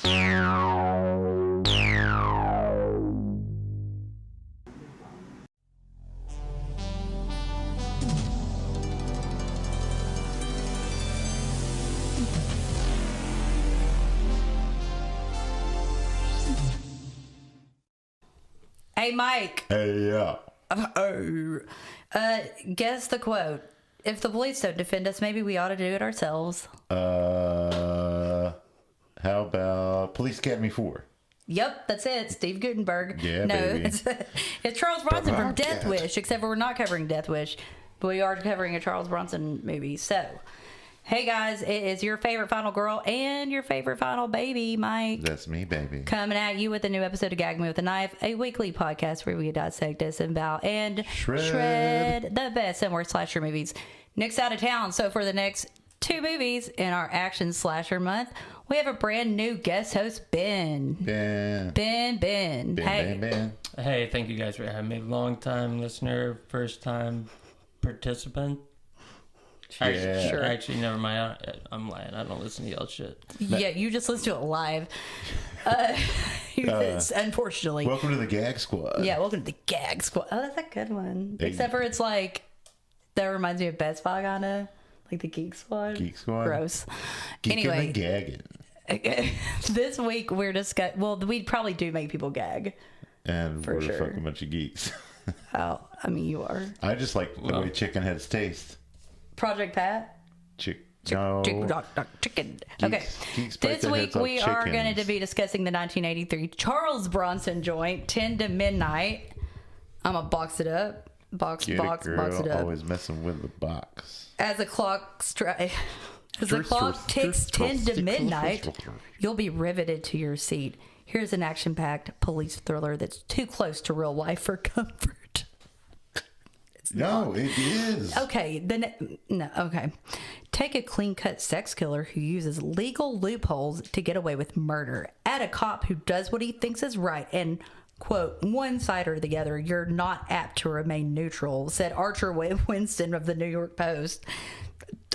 Hey, Mike. Hey, yeah. Guess the quote. If the police don't defend us, maybe we ought to do it ourselves. How about Police Academy 4? Yep, that's it. Steve Gutenberg. Yeah, no, baby. it's Charles Bronson from Bobcat. Death Wish, except for we're not covering Death Wish, but we are covering a Charles Bronson movie. So, hey guys, it is your favorite final girl and your favorite final baby, Mike. That's me, baby. Coming at you with a new episode of Gag Me with a Knife, a weekly podcast where we dissect, disavow, and shred the best and worst slasher movies. Nick's out of town, so for the next 2 movies in our action slasher month, we have a brand new guest host, Ben. Ben. Hey. Hey, thank you guys for having me. Long time listener, first time participant. Yeah. Sure. Actually, never mind. I'm lying. I don't listen to y'all shit. Yeah, you just listen to it live. Unfortunately. Welcome to the Gag Squad. Yeah, welcome to the Gag Squad. Oh, that's a good one. Hey. Except for it's like, that reminds me of Best Buy, kinda. Like the Geek Squad. Geek Squad. Gross. Geeking Anyway. and gagging. This week we're discussing, well, we probably do make people gag. And For we're sure. a fucking bunch of geeks. Oh, I mean, you are. I just like the way chicken heads taste. Project Pat? No. Chicken. Okay. Geeks bite This their week heads off we are chickens. going to be discussing the 1983 Charles Bronson joint, 10 to Midnight. I'm going to box it up. Box it up. Always messing with the box. As the clock ticks 10 to midnight, you'll be riveted to your seat. Here's an action-packed police thriller that's too close to real life for comfort. No, it is. Okay, okay. Take a clean-cut sex killer who uses legal loopholes to get away with murder. Add a cop who does what he thinks is right and, quote, one side or the other, you're not apt to remain neutral, said Archer Winston of the New York Post.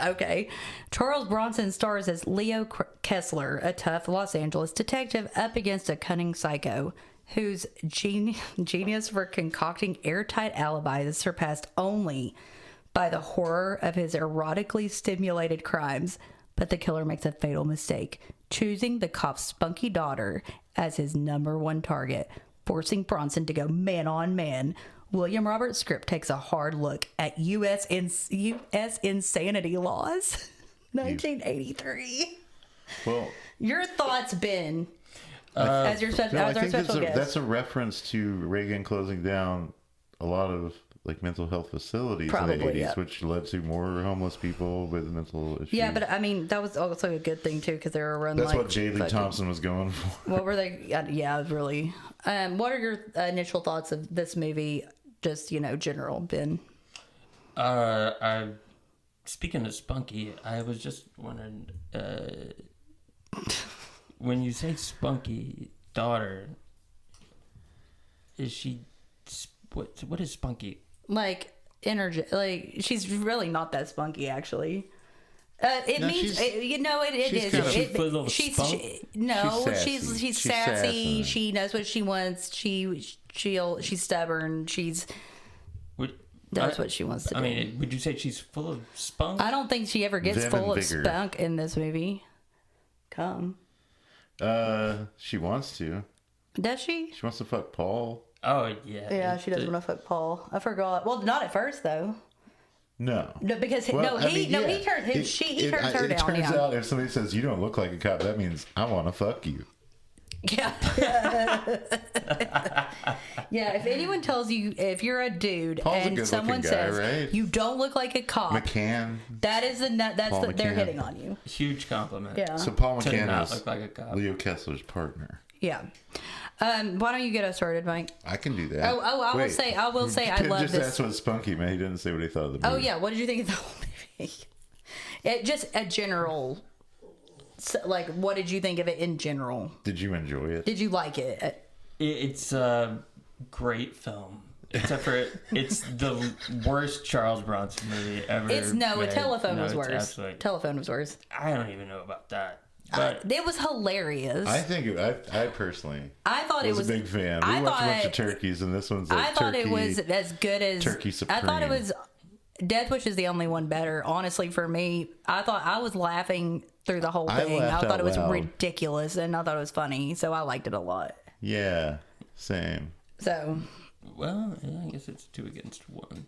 Okay. Charles Bronson stars as Leo Kessler, a tough Los Angeles detective up against a cunning psycho whose genius for concocting airtight alibis is surpassed only by the horror of his erotically stimulated crimes. But the killer makes a fatal mistake, choosing the cop's spunky daughter as his number one target, forcing Bronson to go man on man. William Roberts' script takes a hard look at U.S. insanity laws. 1983. Well, your thoughts, Ben, as your special, no, as I our think special guest. that's a reference to Reagan closing down a lot of like mental health facilities in the 80s, yeah. which led to more homeless people with mental issues. Yeah, but I mean, that was also a good thing too, because they were run that's like... what J. Lee Thompson was going for. What were they? Yeah, really. What are your initial thoughts of this movie? Just, general, Ben. Speaking of spunky, I was just wondering, when you say spunky daughter, is she, what is spunky? Like, energy, like, she's really not that spunky, actually. It No, means, she's- it she's is. kind of- She's full of spunk? She's sassy. sassy. She knows what she wants. She's stubborn. That's what she wants to do. I mean, would you say she's full of spunk? I don't think she ever gets Vim full and of vigor. spunk in this movie. She wants to. Does she? She wants to fuck Paul. Oh, yeah. Yeah, she does want to fuck Paul. I forgot. Well, not at first though. No. No, because Well, I he mean, yeah. he turns he turns her it down. turns Yeah. out if somebody says you don't look like a cop, that means I want to fuck you. Yeah. Yeah, if anyone tells you, if you're a dude Paul's a and good someone looking guy, says right? you don't look like a cop, McCann. that is they're McCann. hitting on you. Huge compliment. Yeah. So Paul To McCann not is look like a cop. Leo Kessler's partner. Yeah. Why don't you get us started, Mike? I can do that. I will say I Tim love just this. asked what Spunky meant. He didn't say what he thought of the movie. Oh yeah, what did you think of the whole movie? Just a general, like, what did you think of it in general? Did you enjoy it? Did you like it? It's a great film. Except for it's the worst Charles Bronson movie ever. It's made. Telephone was it's worse. absolutely- Telephone was worse. I don't even know about that. But It was hilarious. I think I personally I thought it was a big fan. We watched a bunch of turkeys, and this one's like I thought it was as good as Turkey Supreme. I thought it was. Death Wish is the only one better, honestly. For me, I thought I was laughing through the whole thing. I laughed thought out it was loud. ridiculous, and I thought it was funny, so I liked it a lot. Yeah, same. So, well, yeah, I guess it's 2 against 1.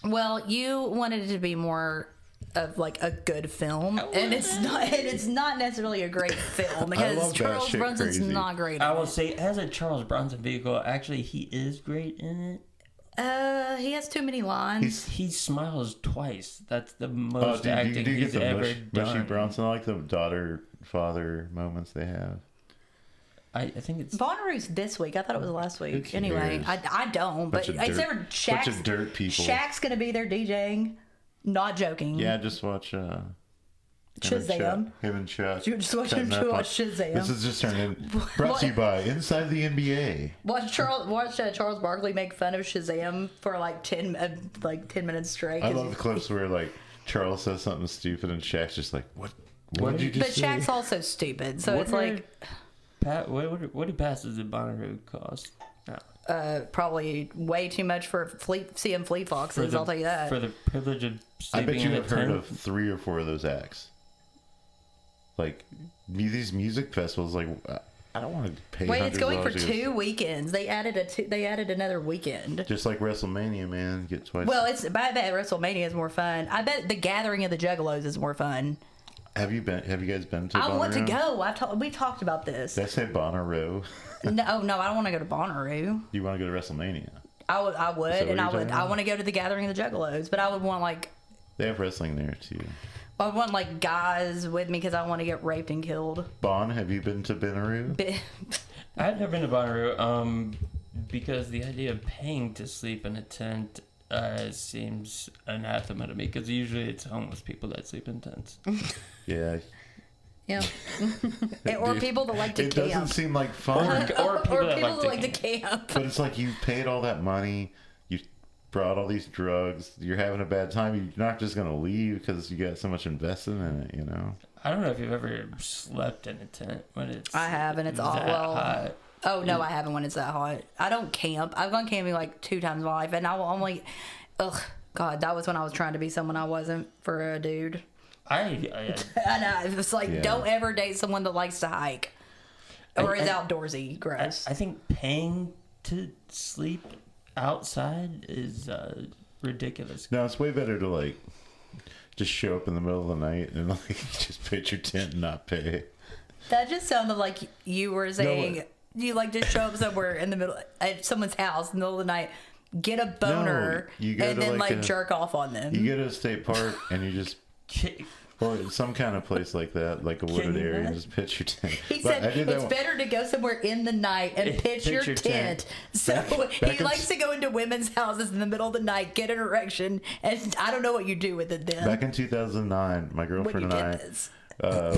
well, you wanted it to be more of like a good film, and it's not. And it's not necessarily a great film because love Charles batshit Bronson's crazy. not great. I In will it. say, as a Charles Bronson vehicle, actually, he is great in it. He has too many lines. He smiles twice. That's the most acting do you he's get the ever Mushy done. Bronson? I like the daughter-father moments they have. I think it's Bonnaroo's this week. I thought it was last week. Who Anyway, cares? I don't. But Bunch of it's dirt- ever bunch Shaq's, of dirt people. Shaq's gonna be there DJing. Not joking. Yeah, just watch Shazam. Him and Chuck. You just watch him cutting to up watch on- Shazam. This is just turning. Brought to you by Inside the NBA. Watch Charles Barkley make fun of Shazam for like 10 minutes straight. I love the clips where like Charles says something stupid and Shaq's just like, "What? What did you But just say?" Shaq's also stupid, so it's What like what do passes at Bonnaroo cost? No. probably way too much for CM Fleet Foxes. I'll tell you that. For the privilege of I sleeping bet you in a have heard tent. of 3 or 4 of those acts. Like these music festivals, like I don't want to pay. Wait, it's going for $100 to go- 2 weekends. They added another weekend. Just like WrestleMania, man, get twice. Well, I bet WrestleMania is more fun. I bet the Gathering of the Juggalos is more fun. have you guys been to? I want to Bonnaroo? go. We talked about this. Did I say Bonnaroo? No, I don't want to go to Bonnaroo. You want to go to WrestleMania? I would, Is that what and you're I talking would. I about? want to go to the Gathering of the Juggalos, but I would want like They have wrestling there too. I would want like guys with me because I want to get raped and killed. Bon, have you been to Bonnaroo? I've never been to Bonnaroo because the idea of paying to sleep in a tent seems anathema to me because usually it's homeless people that sleep in tents. Yeah. Yeah. Or Dude, people that like to It camp. doesn't seem like fun. Or people that people like to that camp. But it's like you paid all that money, you brought all these drugs, you're having a bad time. You're not just gonna leave because you got so much invested in it, you know. I don't know if you've ever slept in a tent when it's I have, and it's all that well. hot. Oh no, I haven't when it's that hot. I don't camp. I've gone camping like 2 times in my life, and I will only. Ugh, God, that was when I was trying to be someone I wasn't for a dude. I I know. It's like, Yeah. don't ever date someone that likes to hike or is outdoorsy. Gross. I think paying to sleep outside is ridiculous. No, it's way better to like just show up in the middle of the night and like just pitch your tent and not pay. That just sounded like you were saying what? you like just show up somewhere in the middle at someone's house in the middle of the night, get a boner, you go and to, then like, like a- jerk off on them. You go to a state park and you just or some kind of place like that, like a wooded you area, and not? just pitch your tent. He But I said did that it's one- better to go somewhere in the night and pitch your tent. So back he in- likes to go into women's houses in the middle of the night, get an erection, and I don't know what you do with it then. Back in 2009, my when you girlfriend and I, get this.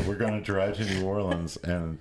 we're going to drive to New Orleans, and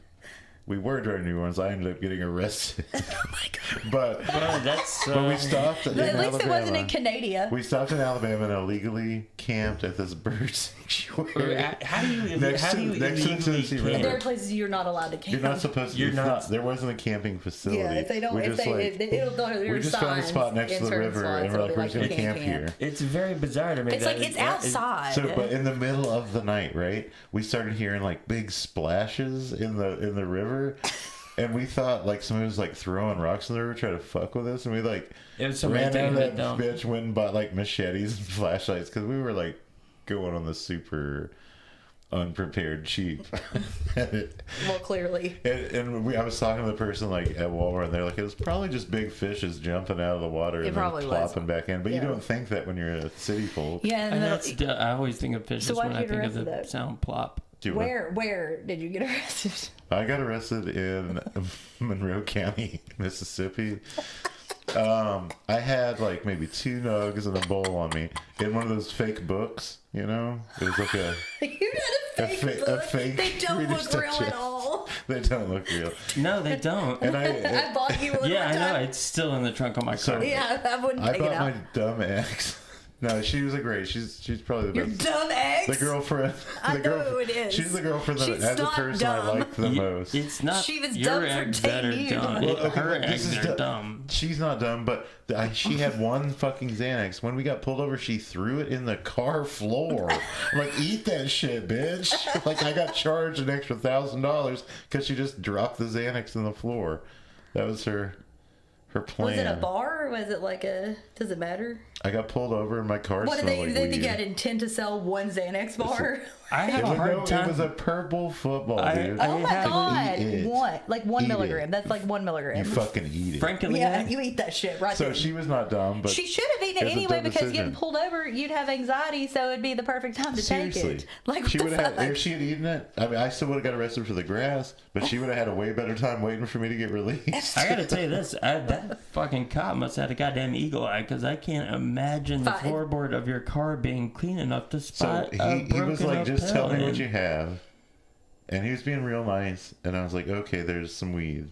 we were driving to New Orleans. I ended up getting arrested. Oh my God. but Well, that's we stopped in At least Alabama. it wasn't in Canada. We stopped in Alabama and illegally camped at this bird sanctuary. how do you Next how to- do you next to the illegally Tennessee camp? River. There are places you're not allowed to camp. You're not supposed to. You're it's not- There wasn't a camping facility. Yeah, if they don't, We if just, they, like, it'll we just found a spot next to the river, and we're like, we're just gonna camp here. It's very bizarre to me. It's that like it's that outside. So, but in the middle of the night, right, we started hearing like big splashes in the river, and we thought like somebody was like throwing rocks in the river, trying to fuck with us, and we like It was somebody ran out of taking that it down. bitch, went and bought like machetes and flashlights because we were like going on the super unprepared cheap. Well, clearly. I was talking to the person like at Walmart, and they're like, it was probably just big fishes jumping out of the water and then probably was. plopping back in. But Yeah. you don't think that when you're a city folk. Yeah, And that's I always think of fishes So why'd when you I get think of the arrested, though? sound plop. Do what? where did you get arrested? I got arrested in Monroe County, Mississippi. I had like maybe 2 nugs and a bowl on me in one of those fake books, you know? It was like a You had a fake a book. fake They don't Reader's look real Digest. at all. They don't look real. No, they don't. And I bought you one. Yeah, I one know. time. It's still in the trunk of my So- car. Yeah, I wouldn't I take it bought out. my dumb ex No, she was a great. She's probably the Your best. dumb ex. The girlfriend. I know who it is. She's the girlfriend that, She's as a not person, I dumb. like the most. It's not She was your dumb for eggs that 10 are years. dumb. Well, okay, Her but this eggs is are dumb. She's not dumb, but she had one fucking Xanax. When we got pulled over, she threw it in the car floor. I'm like, eat that shit, bitch. Like, I got charged an extra $1,000 because she just dropped the Xanax in the floor. That was her plan. Was it a bar or was it like a? Does it matter? I got pulled over and my car What did smelled they? like Did weed. they intend to sell one Xanax bar? I have a It hard time. was a purple football, I- dude. I- Oh my have- god! Eat it. What? Like 1 Eat milligram? it. That's like 1 You milligram. fucking eat it. Frankly, Yeah, you eat that shit right So there. she was not dumb, but She should have eaten it it was a anyway dumb because decision. getting pulled over, you'd have anxiety, so it'd be the perfect time to seriously, take it. Like, what she the would have fuck? if she had eaten it. I mean, I still would have got arrested for the grass, but she would have had a way better time waiting for me to get released. I gotta tell you this: that fucking cop must have had a goddamn eagle eye, because I can't imagine the Fine. floorboard of your car being clean enough to So spot a he was broken like, up "Just tell me pill." what you have," and he was being real nice. And I was like, "Okay, there's some weed."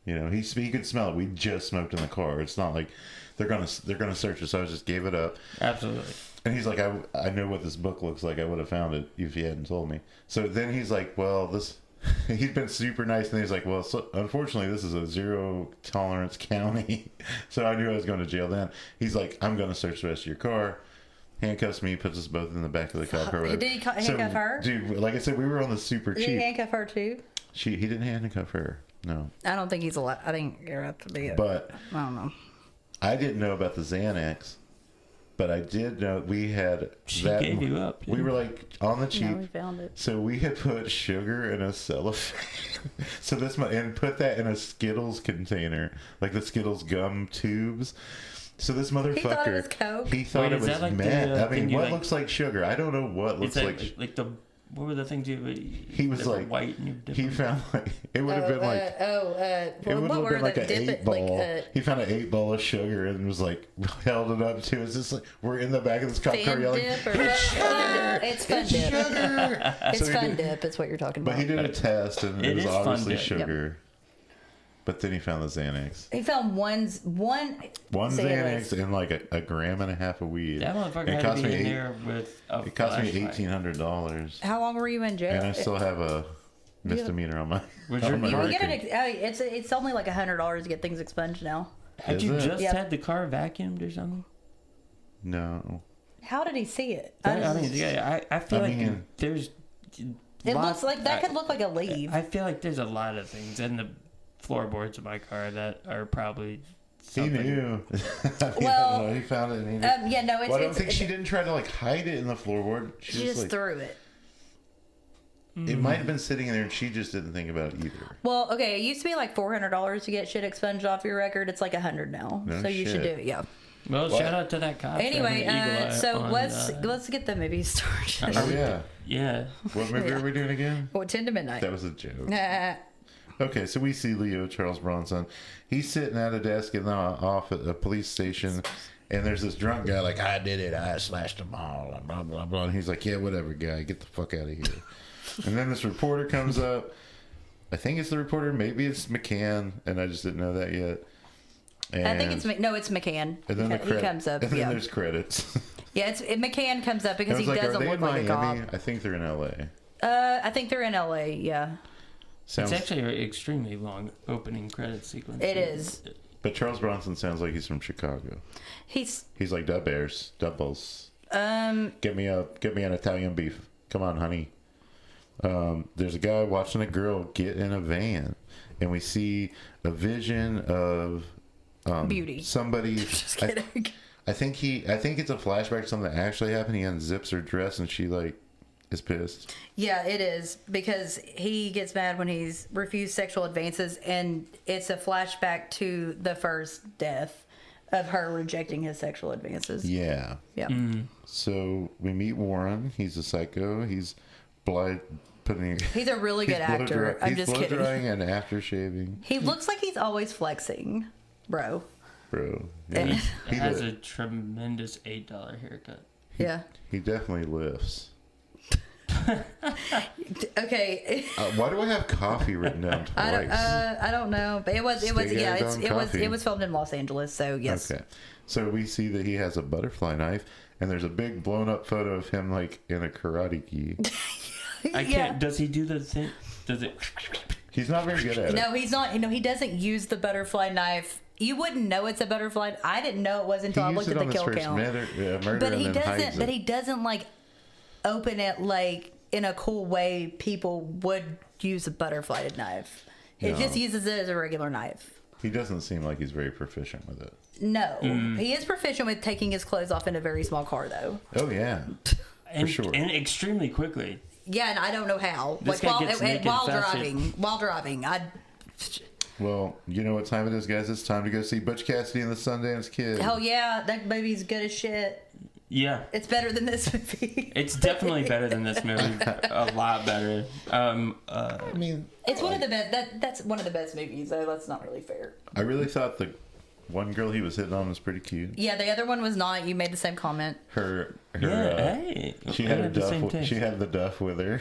You know, he could smell it. We just smoked in the car. It's not like they're gonna search it. So I just gave it up. Absolutely. And he's like, I know what this book looks like. I would have found it if you hadn't told me. So then he's like, well, this. He's been super nice, and he's like, well, so, unfortunately, this is a zero tolerance county. So I knew I was going to jail then. He's like, I'm going to search the rest of your car. Handcuffs me, puts us both in the back of the car. Or whatever. Did he handcuff her? Dude, like I said, we were on the super Did he cheap. handcuff her too? He didn't handcuff her. No. I don't think he's allowed. I think you're up to be it. But I don't know. I didn't know about the Xanax. But I did know we had She that. gave you up. We were like on the cheap. No, we found it. So we had put sugar in a cellophane. So and put that in a Skittles container, like the Skittles gum tubes. So this motherfucker, He thought it was Coke? He thought Wait, it is was that like the, meth. I thing mean, you what like- looks like sugar? I don't know what looks It's like the what were the things you? He was that were like white and you dip he them? found like it would have been like. It well, would what have were been like the an dip 8 it ball. like? He found an 8 ball of sugar and was like held it up to us. Just like we're in the back of this cop car Fan yelling, dip or "It's sugar! It's fun dip. Sugar!" It's So he fun did- dip. It's what you're talking But about. he did a test and it It was is fun obviously dip. sugar. But then he found the Xanax. He found one One Xanax and like a gram and a half of weed. That motherfucker And it had to cost be me in there with a It cost me flashlight. $1,800, How long were you in jail? and I still have a misdemeanor on my. Was on your my You car- can record. get it. It's only like $100 to get things expunged now. Had Is you it? just Yep. had the car vacuumed or something? No, How did he see it? I mean, yeah, I feel I like mean- there's. It lots- looks like that could look like a leaf. I feel like there's a lot of things in the floorboards of my car that are probably. he Something. knew. I mean, I Well, don't know, he found it. And he knew. Yeah, no, it's. Well, I don't it's, think she didn't try to like hide it in the floorboard. She She just like, threw it. it might have been sitting in there, and she just didn't think about it either. Well, okay, it used to be like $400 to get shit expunged off your record. It's like $100 now. No So you should do shit. it. Yeah. Well, What? shout out to that cop. for Anyway, having an eagle eye so on, let's get the movie started. Oh yeah. Yeah. What movie are we doing again? Well, 10 to midnight. That was a joke. Nah. Okay, so we see Leo Charles Bronson. He's sitting at a desk off at a police station, and there's this drunk guy like, I did it, I slashed them all, and blah, blah, blah. And he's like, yeah, whatever, guy, get the fuck out of here. And then this reporter comes up. I think it's the reporter. Maybe it's McCann, and I just didn't know that yet. And, I think it's it's McCann. and then he comes up. And then Yeah, there's credits. yeah. McCann comes up I because was he like, are doesn't they look in like a cop. Miami? I think they're in L.A. I think they're in LA. Yeah, Sounds, It's actually an extremely long opening credit sequence. it is. but Charles Bronson sounds like he's from Chicago. He's He's like Dub Bears, doubles. um. Get me an Italian beef. Come on, honey. There's a guy watching a girl get in a van, and we see a vision of Beauty. Somebody. Just kidding. I think it's a flashback to something that actually happened. He unzips her dress, and she like is pissed. Yeah, it is because he gets mad when he's refused sexual advances, and it's a flashback to the first death of her rejecting his sexual advances. Yeah. Yeah. So we meet Warren. He's a psycho. He's blind. He's a really good actor. I'm just blow kidding. drying and aftershaving, He looks like he's always flexing, bro. bro. And- He has did- a tremendous $8 haircut. Yeah. He definitely lifts. Okay. Why do I have coffee written down twice? I don't know, but it was yeah, Steak-egg on it was coffee. it was filmed in Los Angeles, so yes. Okay. So we see that he has a butterfly knife, and there's a big blown up photo of him like in a karate gi. I can't. Does he do the thing? Does it? He's not very good at it. No, he's not. He doesn't use the butterfly knife. You wouldn't know it's a butterfly. I didn't know it was until I looked at the kill count. Murder But he and then doesn't. hides But it. he doesn't like open it like in a cool way. People would use a butterfly knife. He No. just uses it as a regular knife. He doesn't seem like he's very proficient with it. No, he is proficient with taking his clothes off in a very small car, though. Oh yeah, And, sure. and extremely quickly. Yeah, and I don't know how. This Like guy gets naked while faster. driving, Well, you know what time it is, guys? It's time to go see Butch Cassidy and the Sundance Kid. hell yeah, that movie's good as shit. Yeah. It's better than this movie. It's definitely better than this movie. A lot better. I mean, It's one of the best. That's one of the best movies, though. That's not really fair. I really thought the one girl he was hitting on was pretty cute. Yeah, the other one was not. You made the same comment. Her Hey. she we had her have the same duff. taste. She had the duff with her.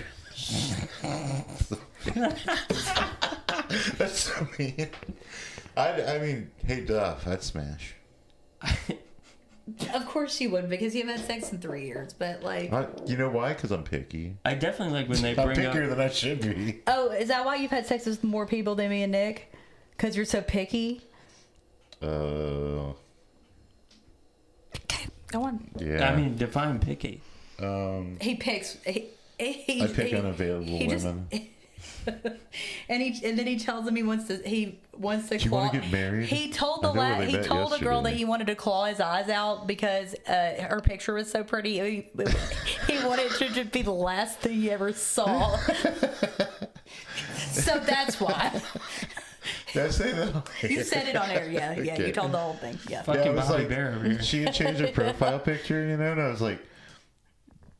That's so mean. I mean, hey Duff, I'd smash. Of course you would, because you haven't had sex in 3 years. But like, You know why? Because I'm picky. I definitely like when they I'm bring up. pickier than I should be. oh, is that why you've had sex with more people than me and Nick? Because you're so picky. Uh, Okay, go on. yeah. I mean, define picky. He picks. I pick unavailable women. And then he tells him he wants to Do you claw. want to get married? He told I the know where they he met told the girl that yesterday. he wanted to claw his eyes out because her picture was so pretty. He wanted it to be the last thing he ever saw. So that's why. Did I say that? You said it on air. Yeah. Okay. You told the whole thing. Yeah. Fucking I was Bobby like, Bear over here. she had changed her profile picture, you know, and I was like,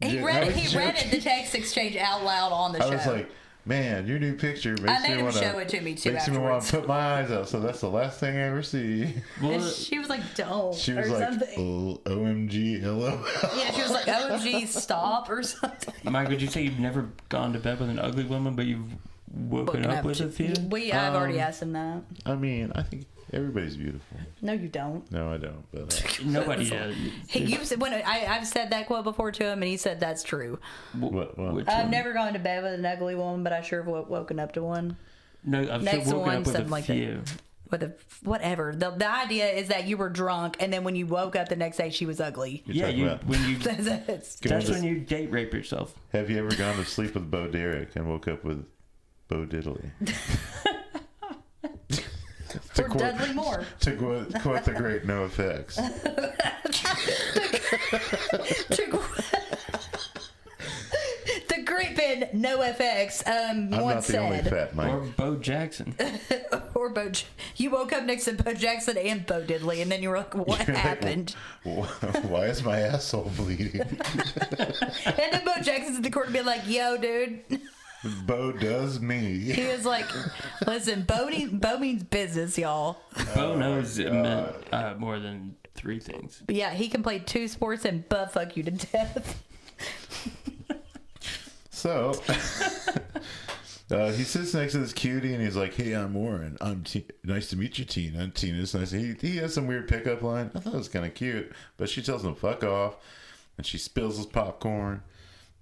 He yeah, read I was it. He read joking. it. The text exchange out loud on the show. I was like, man, your new picture makes I made me him want to show it to me too makes me want afterwards. to put my eyes out. So that's the last thing I ever see. Well, And she was like, "Don't." She was or like, something. oh, OMG, hello. Yeah, she was like, "OMG, stop" or something. Mike, would you say you've never gone to bed with an ugly woman, but you've woken up with a few? I've already asked him that. I mean, I think everybody's beautiful. No, you don't. No, I don't. But Nobody does. You said I've said that quote before to him, and he said that's true. what? Which I've one? never gone to bed with an ugly woman, but I sure have woken up to one. No, I've Next still woken one, up with a something like that. few. With a whatever. The idea is that you were drunk, and then when you woke up the next day, she was ugly. You're Yeah, talking about- when you. That's That's when you date rape yourself. Have you ever gone to sleep with Bo Derek and woke up with Bo Diddley? or Dudley Moore. To quote the great No Effects. The great band No FX I'm not once the only said, fat Mike. Or Bo Jackson. or you woke up next to Bo Jackson and Bo Diddley, and then you were like, "What You're like, happened?" Why is my asshole bleeding? And then Bo Jackson's in the corner being like, "Yo, dude." Bo does me. He was like, "Listen, Bo means business, y'all." Bo knows it meant more than 3 things. But yeah, he can play 2 sports and butt fuck you to death. So he sits next to this cutie and he's like, "Hey, I'm Warren. Nice to meet you, Tina." And Tina's nice. He has some weird pickup line. I thought it was kind of cute, but she tells him fuck off, and she spills his popcorn,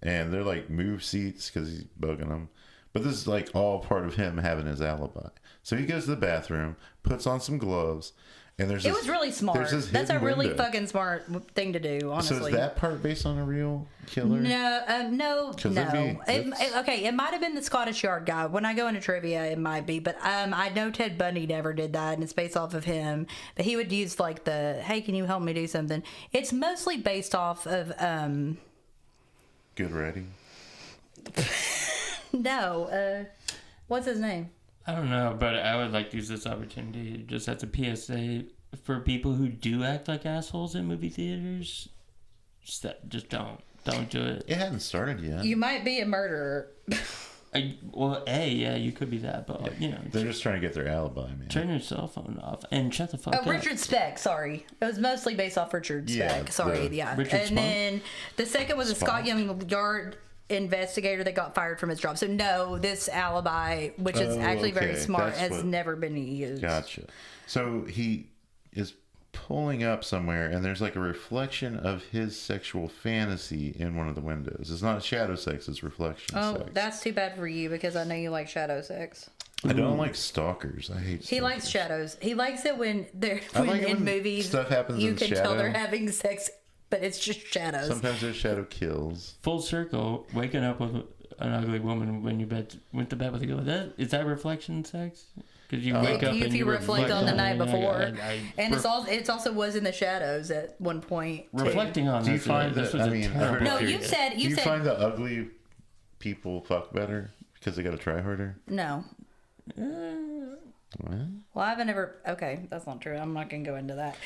and they're like move seats because he's bugging them. But this is like all part of him having his alibi. So he goes to the bathroom, puts on some gloves, and It was really smart. That's a really fucking smart thing to do, honestly. So is that part based on a real killer? No. 'Cause that'd be- It might have been the Scottish Yard guy. When I go into trivia, it might be. But I know Ted Bundy never did that, and it's based off of him. But he would use like the, "Hey, can you help me do something?" It's mostly based off of Good writing. what's his name? I don't know, but I would like to use this opportunity just as a PSA for people who do act like assholes in movie theaters. Just don't do it. It hadn't started yet. You might be a murderer. Yeah, you could be that, but you know, They're just trying to get their alibi, man. turn your cell phone off and shut the fuck up. Richard Speck, sorry. It was mostly based off Richard Yeah, Speck. Sorry, the- yeah. Richard And Spock? then the second was a Scotland Yard investigator that got fired from his job. So no, this alibi, which is Oh, actually very okay. smart, That's has what- never been used. Gotcha. So he is pulling up somewhere, and there's like a reflection of his sexual fantasy in one of the windows. It's not shadow sex; it's reflection sex. Oh, that's too bad for you because I know you like shadow sex. I don't like stalkers. I hate. He likes shadows. He likes it when they're I like it in when movies. stuff happens You in can shadow. tell they're having sex, but it's just shadows. Sometimes there's shadow kills. Full circle, waking up with an ugly woman when you went to bed with you. Is that reflection sex? Because you wake up if and you reflect on the night before, and I it's also was in the shadows at one point. Too. reflecting on Do you this. find This that? was I a mean, terrible No, period. do you find the ugly people fuck better because they got to try harder? No. What? Well, I haven't ever. Okay, that's not true. I'm not gonna go into that.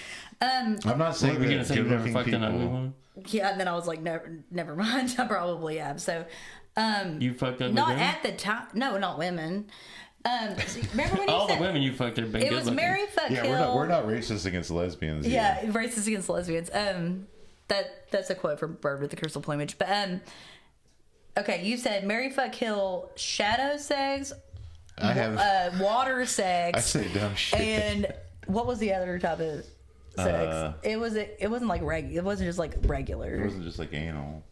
I'm not saying Were you that gonna say you never good-looking fucked an ugly people. woman? Yeah, and then I was like, never mind. I probably have. So, You fucked ugly not women? at the time. No, not women. Remember when you All said the women you fucked have been it good was looking. Mary Fuck Yeah, Kill? we're not racist against lesbians. Yeah, either. racist against lesbians. That's a quote from Bird with the Crystal Plumage. But okay, you said Mary Fuck Kill, shadow sex, I have. water sex. I say dumb shit. And what was the other type of sex? It wasn't like regular. It wasn't just like It regular. wasn't just like anal.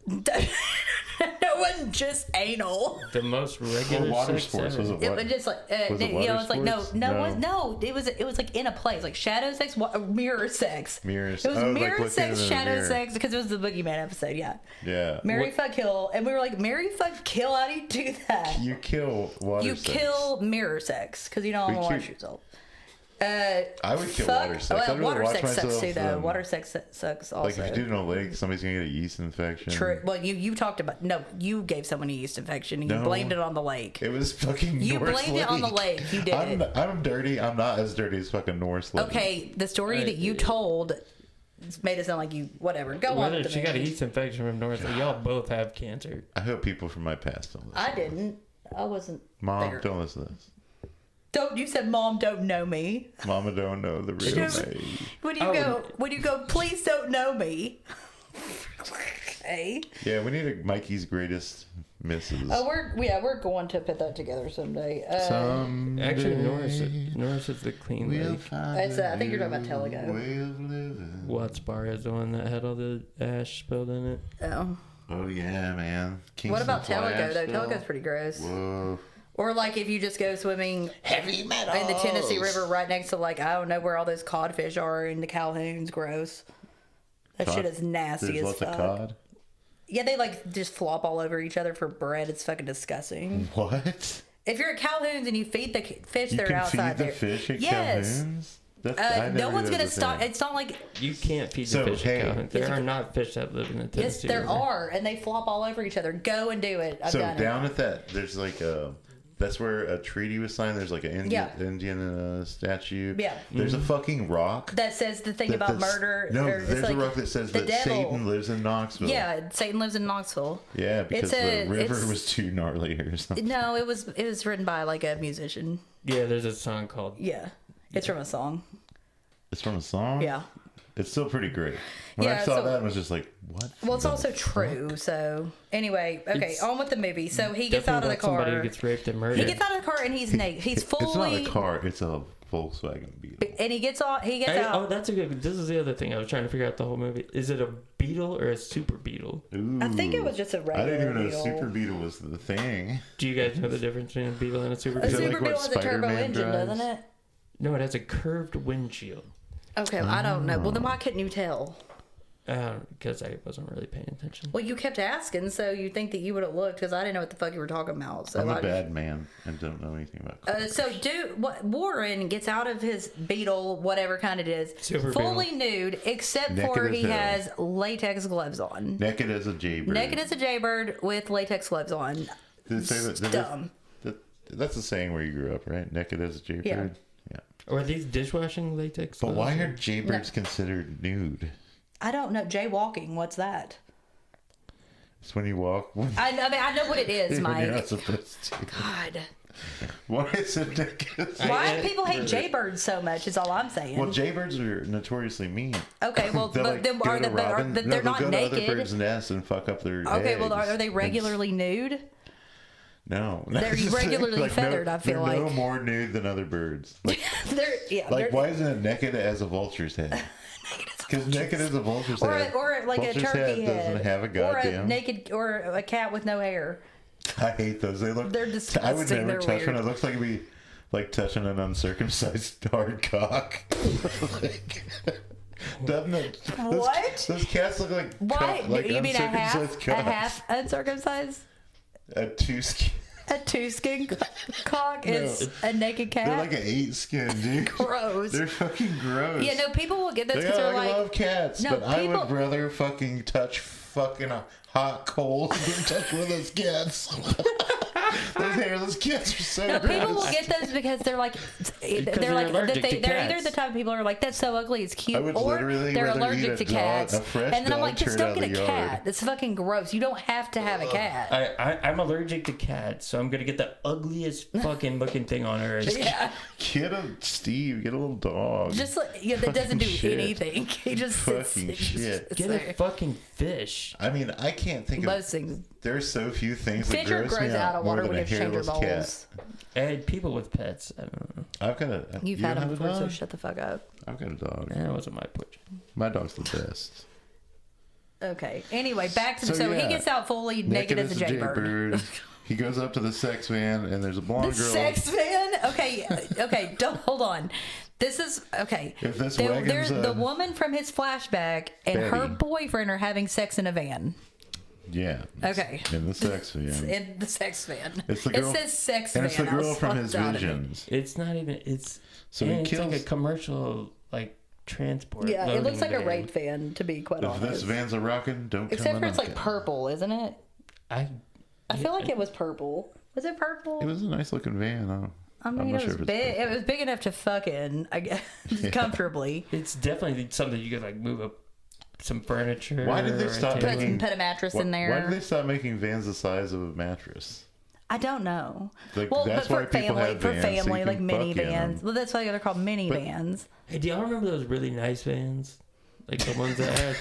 It wasn't just anal. The most regular Well, water sex sports ever. was it? It What? was just like Was it you know, water it's like sports? No. it was like in a place like shadow sex, mirror sex. Mirror It was oh, like mirror looking sex, in the shadow mirror. sex because it was the Boogeyman episode. Yeah, Yeah. Mary Fuck Kill, and we were like, Mary Fuck Kill. How do you do that? You kill water You sex. kill mirror sex because you don't want to We wash keep- yourself. I would kill Fuck, water sex. well, I'd rather water watch sex sucks myself, too, though. Water sex sucks also. Like if you do it in a lake, somebody's gonna get a yeast infection. True. Well, you talked about you gave someone a yeast infection and you No. blamed it on the lake. It was fucking You Norse blamed it on the lake. You did it. I'm dirty. I'm not as dirty as fucking Norse lake. Okay, the story that you told made it sound like you whatever. Go on. Whether With the she got a movie. yeast infection from North, y'all both have cancer. I hope people from my past don't listen. I didn't. I wasn't. Mom, there. don't listen to this. Don't you said mom don't know me? Mama don't know the real me. When you go, please don't know me. Okay. Yeah, we need a Mikey's greatest misses. Oh, we're going to put that together someday. Actually, Norris is the clean lake. I think you're talking about Telego. Way of living. Watts Bar is the one that had all the ash spilled in it. Oh. Oh yeah, man. What Kingston about Fly Telego though? Asheville. Telego's pretty gross. Whoa. Or like if you just go swimming Heavy metal in the Tennessee River right next to like I don't know where all those codfish are in the Calhoun's. Gross. That shit is nasty There's as lots fuck. of cod. Yeah, they like just flop all over each other for bread. It's fucking disgusting. What? If you're at Calhoun's and you feed the fish, You they're can outside feed the there. fish at Yes. Calhoun's? I No never one's knew gonna that was a stop. thing. It's not like You can't feed So, the fish hey, at Calhoun. There are not fish that live in the yes, Tennessee there River. are, and they flop all over each other. Go and do it. I've So done down it. at that, there's like a. That's where a treaty was signed. There's like an Indian statue. Yeah. There's a fucking rock. That says the thing about that's- murder. No, or it's there's like a rock that says the that devil. Satan lives in Knoxville. Yeah, Satan lives in Knoxville. Yeah, because the river it's- was too gnarly or something. No, it was written by like a musician. Yeah, there's a song called. Yeah, it's from a song. It's from a song? Yeah. It's still pretty great. When I Yeah, saw so- that, I was just like, what? Well, it's the also fuck? true. So anyway, okay, It's on with the movie. So he gets out of Definitely the about somebody who car. gets raped and murdered. He gets out of the car and he's naked. He's fully. It's not a car, it's a Volkswagen Beetle. And he gets out. He gets out. Oh, that's a good. This is the other thing I was trying to figure out the whole movie. Is it a beetle or a super beetle? Ooh. I think it was just a I regular didn't even know Beetle. Super Beetle was the thing. Do you guys know the difference between a beetle and a super A Is beetle? it super like what beetle has a turbo Spider-Man engine, drives? doesn't it? No, it has a curved windshield. Okay, I don't know. Well, then why couldn't you tell? Because I wasn't really paying attention. Well, you kept asking, so you think that you would have looked because I didn't know what the fuck you were talking about. So I'm I a bad man and don't know anything about cars. So, Warren gets out of his Beetle, whatever kind it is, Super fully nude, except Naked for as he hell. has latex gloves on. Naked as a jaybird. Naked as a jaybird with latex gloves on. Did it say that? Dumb. That's the saying where you grew up, right? Naked as a jaybird? Yeah. Or are these dishwashing latex? But why gloves? are jaybirds considered nude? I don't know. Jaywalking, what's that? It's when you walk. When I know what it is, you're not Mike. supposed to. God. Why is it naked? Why do people hate jaybirds so much is all I'm saying. Well, jaybirds are notoriously mean. Okay, well, They'll, but like, then go are to they, but are, robin- they're no, not they'll go to other naked. birds' nests and fuck up their Okay, well, eggs. are they regularly nude? No. They're regularly feathered, I feel they're no like. more nude than other birds. Like, They're why isn't it naked as a vulture's head? Because naked is a vulture's head. Or like a Vulture's turkey head doesn't have a goddamn. or a cat with no hair. I hate those. They're disgusting. I would never They're touch weird. one. It looks like it'd be like touching an uncircumcised hard cock. Like, doesn't it? What? Those cats look like Why? like You mean a uncircumcised cocks. half uncircumcised? A 2-skin. A 2-skin cock is a naked cat. They're like an 8-skin, dude. Gross. They're fucking gross. Yeah, no, people will get those Yeah, because they're I like, love cats, No, but I people- would rather fucking touch fucking a hot coal than touch one of those cats. Those hairless cats are so no, gross. people will get those because they're like, they're allergic to they're either cats. the type of people who are like, that's so ugly, it's cute, I would or literally they're rather allergic eat to a dog- cats. a fresh And then I'm dog like, just turd don't out get a of the cat. yard. It's fucking gross. You don't have to have a cat. I'm allergic to cats, so I'm gonna get the ugliest fucking looking thing on earth. Yeah, Get a Steve, get a little dog. just like, yeah, that doesn't do Fucking shit. anything. He just sits. Fucking he just shit. sits Get there. a fucking fish. I mean, I can't think of. Most things. There's so few things that Fisher gross me grows out of more water than when a you have to change your hairless bowls. cat. And people with pets, I don't know. I've got a. You've you had don't them have a before, so dog? shut the fuck up. I've got a dog. That wasn't my portrait. My dog's the best. Okay. Anyway, back to the. So, So yeah. he gets out fully naked as a jaybird. He goes up to the sex van, and there's a blonde The girl. sex van? Okay, okay, don't hold on. This is okay. If this There's wagon's the woman from his flashback and her Betty. boyfriend are having sex in a van. Yeah. Okay. In the sex van. In the sex van. It's the girl- it says sex And van. it's the I was girl from his proud of it. visions. It's not even. It's So yeah, he it's kills. like a commercial like transport. Yeah, it looks like loading a van. rape van, to be quite If honest. this van's a rockin', don't Except come for it's like a-knockin'. purple, isn't it? I I feel like it was purple. Was it purple? It was a nice looking van. I mean, I'm it not was sure if it's big. It was big enough to fuck in, I guess, comfortably. It's definitely something you could like move up some furniture. Why did they or a stop table. making- Put a mattress in there. Why did they stop making vans the size of a mattress? I don't know. Like, Well, that's but why for people family, have for vans, so family, you like can mini fuck in vans. them. Well, that's why they're called mini vans. Hey, do y'all remember those really nice vans? Like the ones that had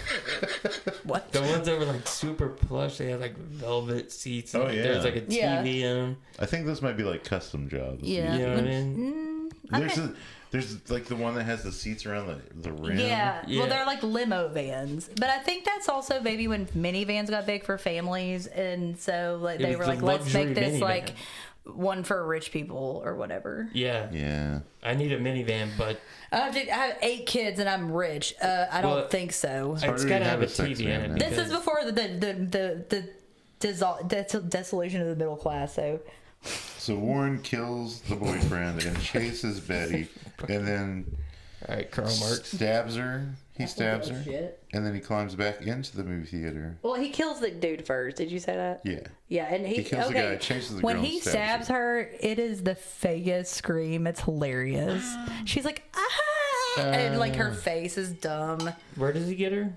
What? the ones that were like super plush. They had like velvet seats. And Oh, like, yeah. there was like a TV in them. I think this might be like custom jobs. Yeah. You know what I mean? There's like the one that has the seats around the rim. Yeah. Yeah. Well, they're like limo vans, but I think that's also maybe when minivans got big for families, and so like It they was were the like, let's make luxury this minivan. like one for rich people or whatever. Yeah. Yeah. I need a minivan, but I have 8 kids and I'm rich. I don't Well, think so. it's harder got to to have have a a sex TV in van it. now. This is because- before the desolation of the middle class. So So Warren kills the boyfriend and chases Betty, and then All right, Karl Marx. stabs her. He stabs her, Shit. and then he climbs back into the movie theater. Well, he kills the dude first. Did you say that? Yeah. Yeah, and He kills the guy, chases the when girl, he and stabs stabs her, it is the fakest scream. It's hilarious. She's like, ah, and like her face is dumb. Where does he get her?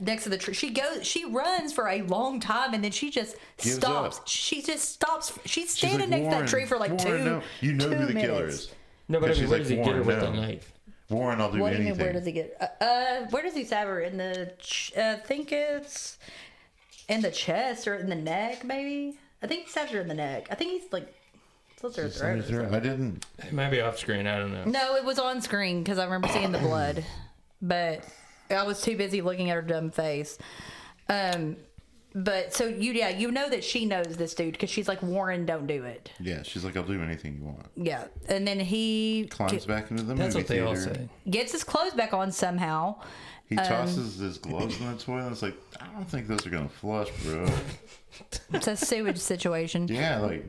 Next to the tree, she runs for a long time, and then she just Gives stops. up. She just stops. She's She's standing like, next to that "Warren, tree for like Warren, no. You know 2 who the minutes. killer is. No, but I And mean, she's where like, does he get her "Warren, with no." the knife? Warren, I'll do What do you anything. mean? Where does he get? Where does he stab her? In the? I think it's in the chest or in the neck, maybe. I think he stabs her in the neck. I think he's like slits her throat. or something. I didn't. It might be off screen. I don't know. No, it was on screen because I remember seeing the blood, but I was too busy looking at her dumb face. But so you know that she knows this dude because she's like, Warren, don't do it. Yeah, she's like, I'll do anything you want. Yeah, and then he Climbs back into the That's movie what they theater. all say. gets his clothes back on somehow. He tosses his gloves in the toilet. It's like, I don't think those are gonna flush, bro. It's a sewage situation. Yeah, like.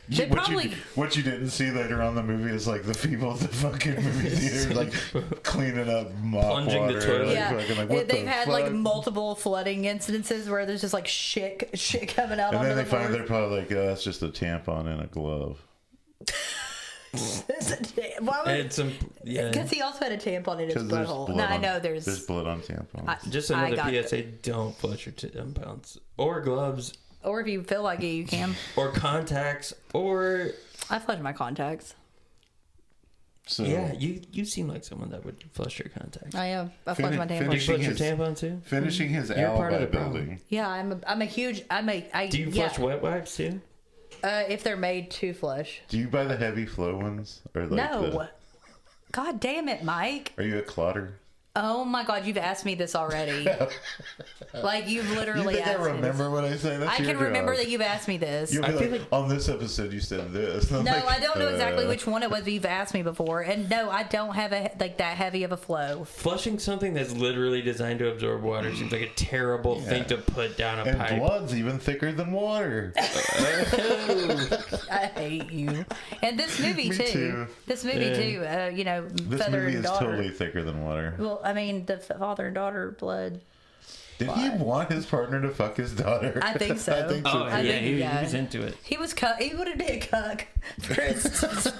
They probably- What you didn't see later on in the movie is like the people at the fucking movie theater like cleaning up mop Plunging the water. toilet. Like, Yeah, fucking, like, what they've the had fuck? like multiple flooding incidences where there's just like shit coming out And onto then the they find floor. they're probably like, oh, that's just a tampon and a glove. Why would? And some, yeah. Because he also had a tampon in his 'Cause there's butthole. blood No, I on- know there's. blood on tampons. Just I another got PSA: don't flush your tampons or gloves Or if you feel like it, you can. or contacts or I flush my contacts. So yeah. You seem like someone that would flush your contacts. I I flush my Do you tampons. Finishing flush your his- tampon too? finishing his You're part of alibi the problem. building. Yeah, I'm a huge. I Do you yeah. flush wet wipes too? If they're made to flush. Do you buy the heavy flow ones or like No. the, God damn it, Mike. Are you a clotter? Oh my God, you've asked me this already. Like, you've You literally think I asked me remember this. what I say? That's I your can remember job. that you've asked me this. You'll be I feel like, like- on this episode you said this. And I'm No, like, I don't know exactly which one it was, but you've asked me before. And no, I don't have that heavy of a flow. Flushing something that's literally designed to absorb water seems like a terrible thing to put down a And pipe. blood's even thicker than water. I hate you. And this movie Me too. too. This movie too. You know, This father movie and is daughter. totally thicker than water. Well, I mean, the father and daughter blood. Did he want his partner to fuck his daughter? I think so. I think so. Oh, I yeah, think he yeah. was into it. He was he would have been a cuck for his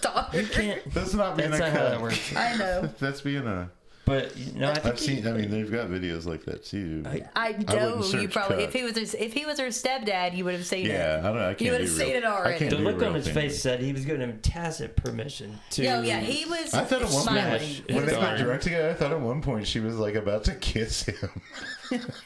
daughter. That's not being That's a not how that cuck. works. I know. That's being a. But, no, I think I've seen. I mean, they've got videos like that too. I know wouldn't you search probably cuck. if he was her stepdad, you would have seen Yeah, it. I don't. I can't. You would do have seen real- it already. I can't the do look real on his things. face said he was giving him tacit permission to. No, yeah, he was I thought at one smiling. point- He When was they were smiling. directing it, I thought at one point she was like about to kiss him.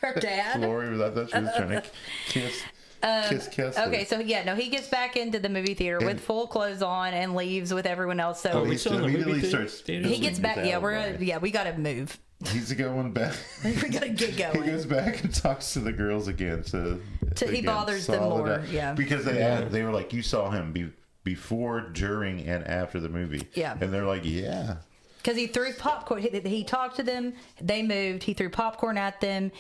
Her dad. Lori was. I thought she was trying to kiss. Kiss. Okay, so yeah, no, he gets back into the movie theater with And- full clothes on and leaves with everyone else. So Oh, we He still in the immediately movie starts. theater? he gets back. his Yeah, alibi. we got to move. He's going back. We got to get He going. goes back and talks to the girls again. He again, bothers them solid more, out. yeah. Because they were like, you saw him before, during, and after the movie. Yeah. And they're like, yeah. Because he threw popcorn. He talked to them. They moved. He threw popcorn at them.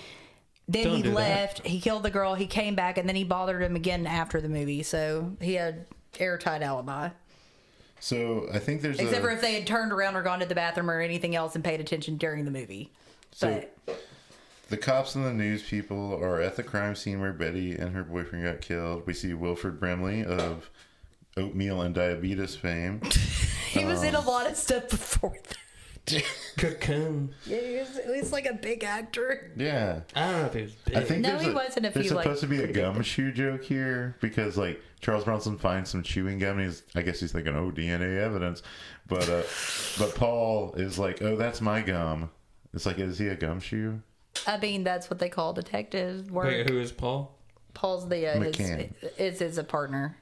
Then Don't he do that. left. He killed the girl. He came back, and then he bothered him again after the movie. So he had airtight alibi. So I think there's Except for if they had turned around or gone to the bathroom or anything else and paid attention during the movie. So- But the cops and the news people are at the crime scene where Betty and her boyfriend got killed. We see Wilford Brimley of oatmeal and diabetes fame. he was in a lot of stuff before that. Cocoon. Yeah, he's like a big actor. Yeah. I don't know if he was big. I think No, there's he was in a there's few, like, supposed to be a pretty big gumshoe joke here because like Charles Bronson finds some chewing gum and I guess he's thinking, oh, DNA evidence, but Paul is like, oh, that's my gum. It's like, is he a gumshoe? I mean, that's what they call detectives. Work. Wait, who is Paul? Paul's the McCann. is a partner.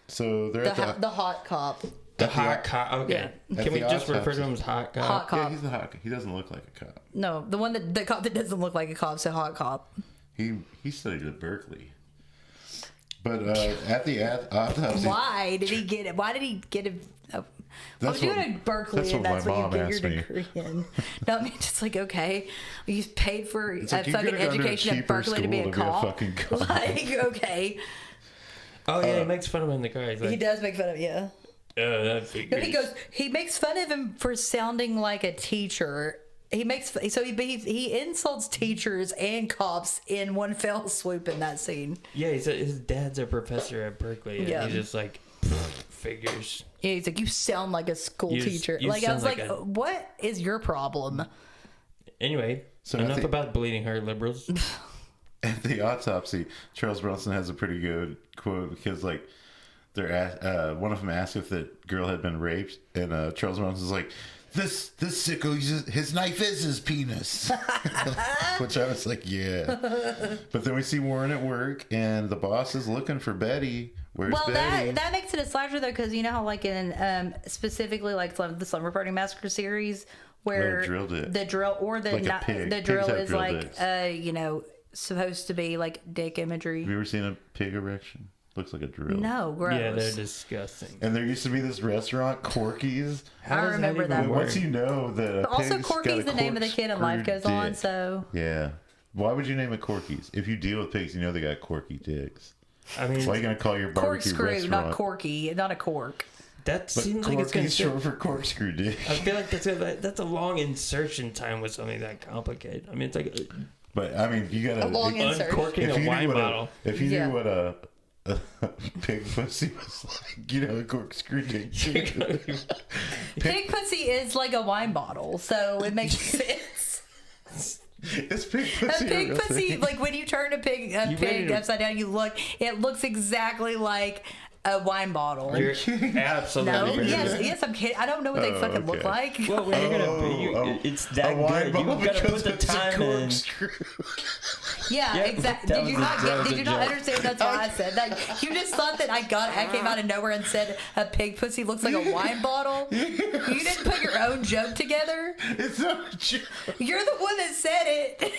So they're at The hot cop. The hot cop. Okay. Yeah. Can we At the just refer to autopsy. him as hot cop? Hot yeah, cop. he's the hot. He doesn't look like a cop. No, the cop that doesn't look like a cop, so hot cop. He studied at Berkeley. But at the autopsy, Why did he get it? Why did he get it? Oh. I was That's what- doing at Berkeley, that's and what that's my what you mom get your asked me. degree in. No, I mean, just like, okay, you paid for a like, you fucking could've gone to a education at cheaper Berkeley to be a school to be a cop. fucking cop. Like, okay, Oh, yeah, he makes fun of him in the car. He's he like, does make fun of yeah. oh, that No, figures. he makes fun of him for sounding like a teacher. He insults teachers and cops in one fell swoop in that scene. Yeah, he said his dad's a professor at Berkeley. And Yeah. he's just like, figures. Yeah, he's like, you sound like a school You- teacher. you Like, I was sound like, like a- what is your problem? Anyway, So I enough think- about bleeding heart liberals. at the autopsy, Charles Bronson has a pretty good quote because like one of them asked if the girl had been raped, and Charles Bronson's like, "This sicko uses his knife is his penis," which I was like, "Yeah." But then we see Warren at work, and the boss is looking for Betty. Where's Well, Betty? that makes it a slasher though, because you know how like in specifically like the Slumber Party Massacre series where The drill bit. the drill or the Like a not, pig. the Pigs drill have is drill like bits. supposed to be like dick imagery. Have you ever seen a pig erection? Looks like a drill. No, gross. Yeah, they're disgusting. And there used to be this restaurant, Corky's. How I does remember even that. But work? once you know that a Also, pig's Corky's got a the name of the kid and life goes corkscrew on. dick. So Yeah. Why would you name it Corky's? If you deal with pigs, you know they got corky dicks. I mean, Why are you going to call your barbecue corkscrew, restaurant? not corky, not a cork. that But seems like it's going Corky's to short for corkscrew dick. I feel like that's a long insertion time with something that complicated. I mean, it's like But, I mean, you got A long to... insert. uncorking a wine bottle. If you Yeah. knew what a pig pussy was like, you know, a corkscrew dick. Pig pussy is like a wine bottle, so it makes sense. It's pig A pussy. a pig real pussy, thing? like when you turn a pig ready to- upside down, it looks exactly like A wine bottle. You're absolutely No, right. yes, I'm kidding. I don't know what they fucking look okay. like. Well, when you're gonna, it's that good. You've got to put the time in. Yeah, Yep, exactly. that Did was you a not joke. understand? That's why I said that. You just thought that I came out of nowhere and said a pig pussy looks like a wine bottle. You didn't put your own joke together. It's not a joke. You're the one that said it.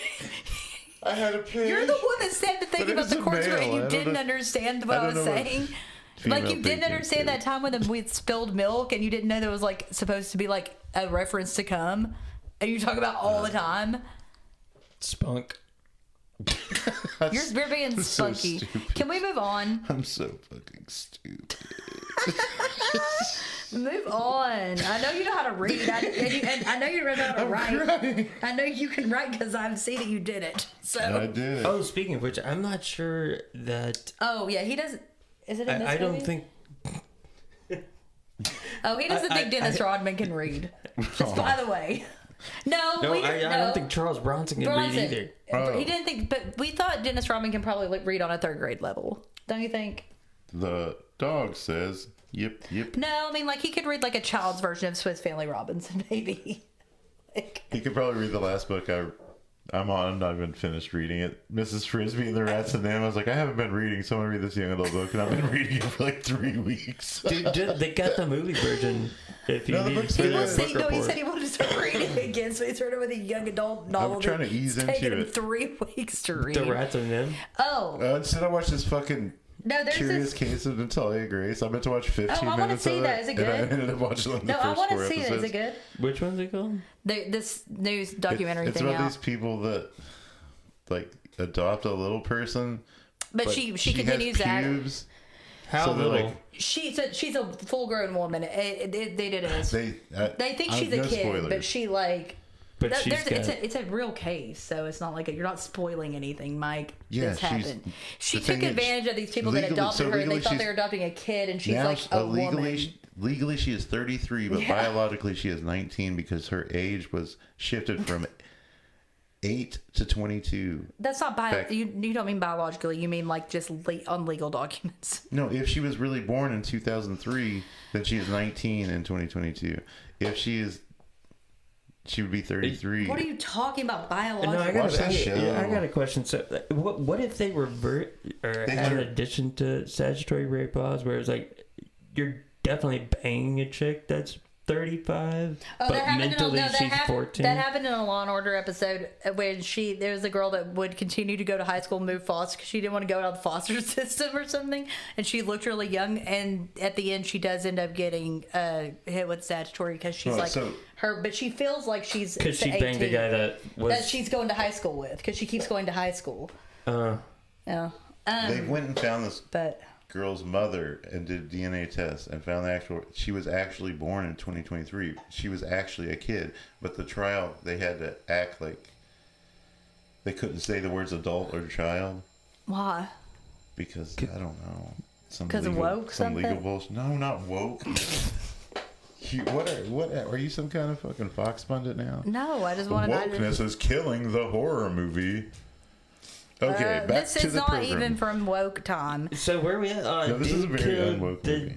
I had a pig. You're the one that said the thing But it about was the a cords and male. you I don't didn't know- understand what I I don't was know what saying. female Like you didn't pig understand is. that time when we spilled milk and you didn't know there was like supposed to be like a reference to cum, and you talk about all the time. Spunk. You're being so spunky. stupid. Can we move on? I'm so fucking stupid. Move on. I know you know how to read. And I know you know how to write. Crying. I know you can write because I've seen that you did it. So. I did. Oh, speaking of which, I'm not sure that. Oh yeah, he doesn't. Is it in this I don't movie? think. Oh, he doesn't think Dennis Rodman can read. Just by the way. No, No, we I didn't. don't think Charles Bronson can read either. Oh. He didn't think, but we thought Dennis Rodman can probably read on a third grade level. Don't you think? The dog says, "Yep, yep." No, I mean like he could read like a child's version of Swiss Family Robinson, maybe. Like, He could probably read the last book I'm on. I'm not even finished reading it. Mrs. Frisbee and the Rats and Them. I was like, I haven't been reading, so I'm gonna read this young adult book, and I've been reading it for like 3 weeks. Dude, they got the movie version. If you No, the need book's for good. he the was book saying, no, he report. said he wanted to start reading again, so he started with a young adult novel. trying to that's ease into taken him it. 3 weeks to read. The Rats and Them. Oh, Instead, I watched this fucking no, there's Curious this. Case of Natalia Grace. I meant to watch 15 Oh, I wanna minutes see of that. it, Is it and I good? ended up watching like the No, I first want 4 to see it. episodes. Is it good? Which one's it called? This news documentary It's thing about out. these people that like adopt a little person, But she has continues to act. pubes. How So they're little? like- She's a full grown woman. They did it. They think she's a no kid, spoilers. but she like. But that- she's there's- got. it's a real case, so it's not like you're not spoiling anything, Mike. Yeah, This she's- happened. She the took thing is, advantage of these people that legally- adopted so her, and they legally thought they she's- were adopting a kid, and she's now like a legally, woman. legally she is 33, but Yeah. biologically she is 19 because her age was shifted from 8 to 22. That's not Back- you don't mean biologically. You mean like just on legal documents. No, if she was really born in 2003, then she is 19 in 2022. If she would be 33. What are you talking about biologically? No, Watch that show. I got a question. So, what if they revert or They had an were- addition to statutory rape laws, where it's like you're definitely banging a chick that's 35, Oh, but that happened mentally she's 14? That happened in a Law and Order episode when there was a girl that would continue to go to high school and move foster because she didn't want to go out of the foster system or something, and she looked really young. And at the end, she does end up getting hit with statutory because she's but she feels like she's Because she banged a guy that was. that she's going to high school with because she keeps going to high school. Yeah, They went and found this but. girl's mother and did DNA tests and found she was actually born in 2023. She was actually a kid, but the trial they had to act like they couldn't say the words adult or child Why? because I don't know. Because of woke some legal something? bullshit. No, not woke. What are you, some kind of fucking Fox pundit now? No, I just want to. Wokeness is killing the horror movie. Okay, back this to is the not program. even from woke time. So where are we at? No, this is a very killed unwoke the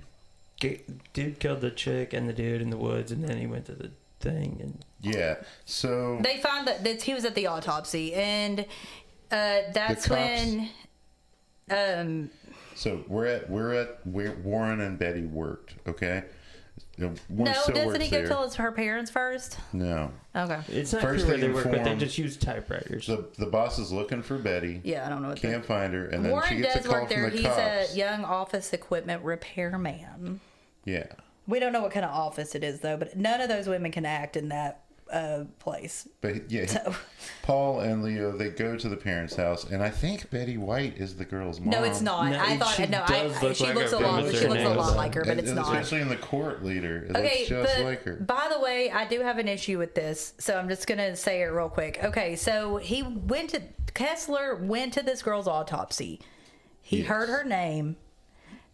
movie. dude killed the chick and the dude in the woods, and then he went to the thing and. Yeah, so They found that he was at the autopsy, and that's The when. So we're at where Warren and Betty worked. Okay. Warren No, still doesn't works he go there. tell her parents first? No. Okay. It's not First clear where they they work, but they informed- just use typewriters. The boss is looking for Betty. Yeah, I don't know what. Can't find her, and then Warren she gets does a call work from there. the He's cops. a young office equipment repairman. Yeah. We don't know what kind of office it is though, but none of those women can act in that place. But yeah, So Paul and Leo, they go to the parents' house, and I think Betty White is the girl's mom. no, it's not. No, I thought she does look she like looks her a lot. brother. She looks a lot And- like her, but it's and not. especially in the court leader. It Okay, looks just but like her. by the way, I do have an issue with this, so I'm just gonna say it real quick. Okay, so Kessler went to this girl's autopsy. He Yes. heard her name.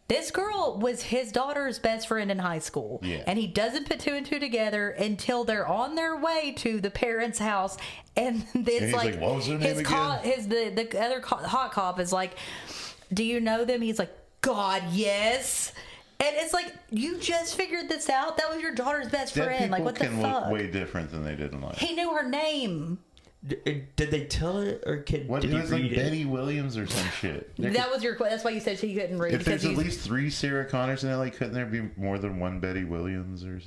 This girl was his daughter's best friend in high school, Yeah. and he doesn't put two and two together until they're on their way to the parents' house, and it's he's like, like, what was her name again? the other hot cop is like, do you know them? He's like, God, yes. And it's like, you just figured this out? That was your daughter's best Dead friend. Like, people what the can fuck? look way different than they did in life. He knew her name. Did they tell it, or did It he was like read it? Betty Williams or some shit. That was your. That's why you said she couldn't read. If there's because at least 3 Sarah Connors in LA, couldn't there be more than one Betty Williams or?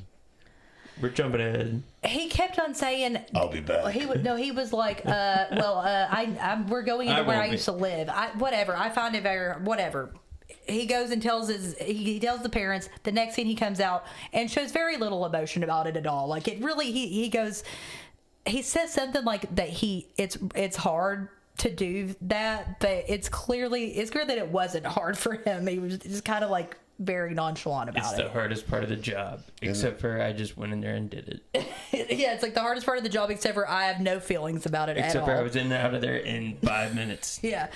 We're jumping ahead. he kept on saying, I'll be back. He would no. He was like, we're going into where I used to live. Whatever. I find it very whatever. He goes and tells he tells the parents. The next scene, he comes out and shows very little emotion about it at all. Like, it really, he goes, he says something like that it's hard to do that, but it's clear that it wasn't hard for him. He was just kind of like very nonchalant about It's it. the hardest part of the job, except for I just went in there and did it. Yeah, it's like the hardest part of the job, except for I have no feelings about it at all. Except for I was in and out of there in 5 minutes. Yeah,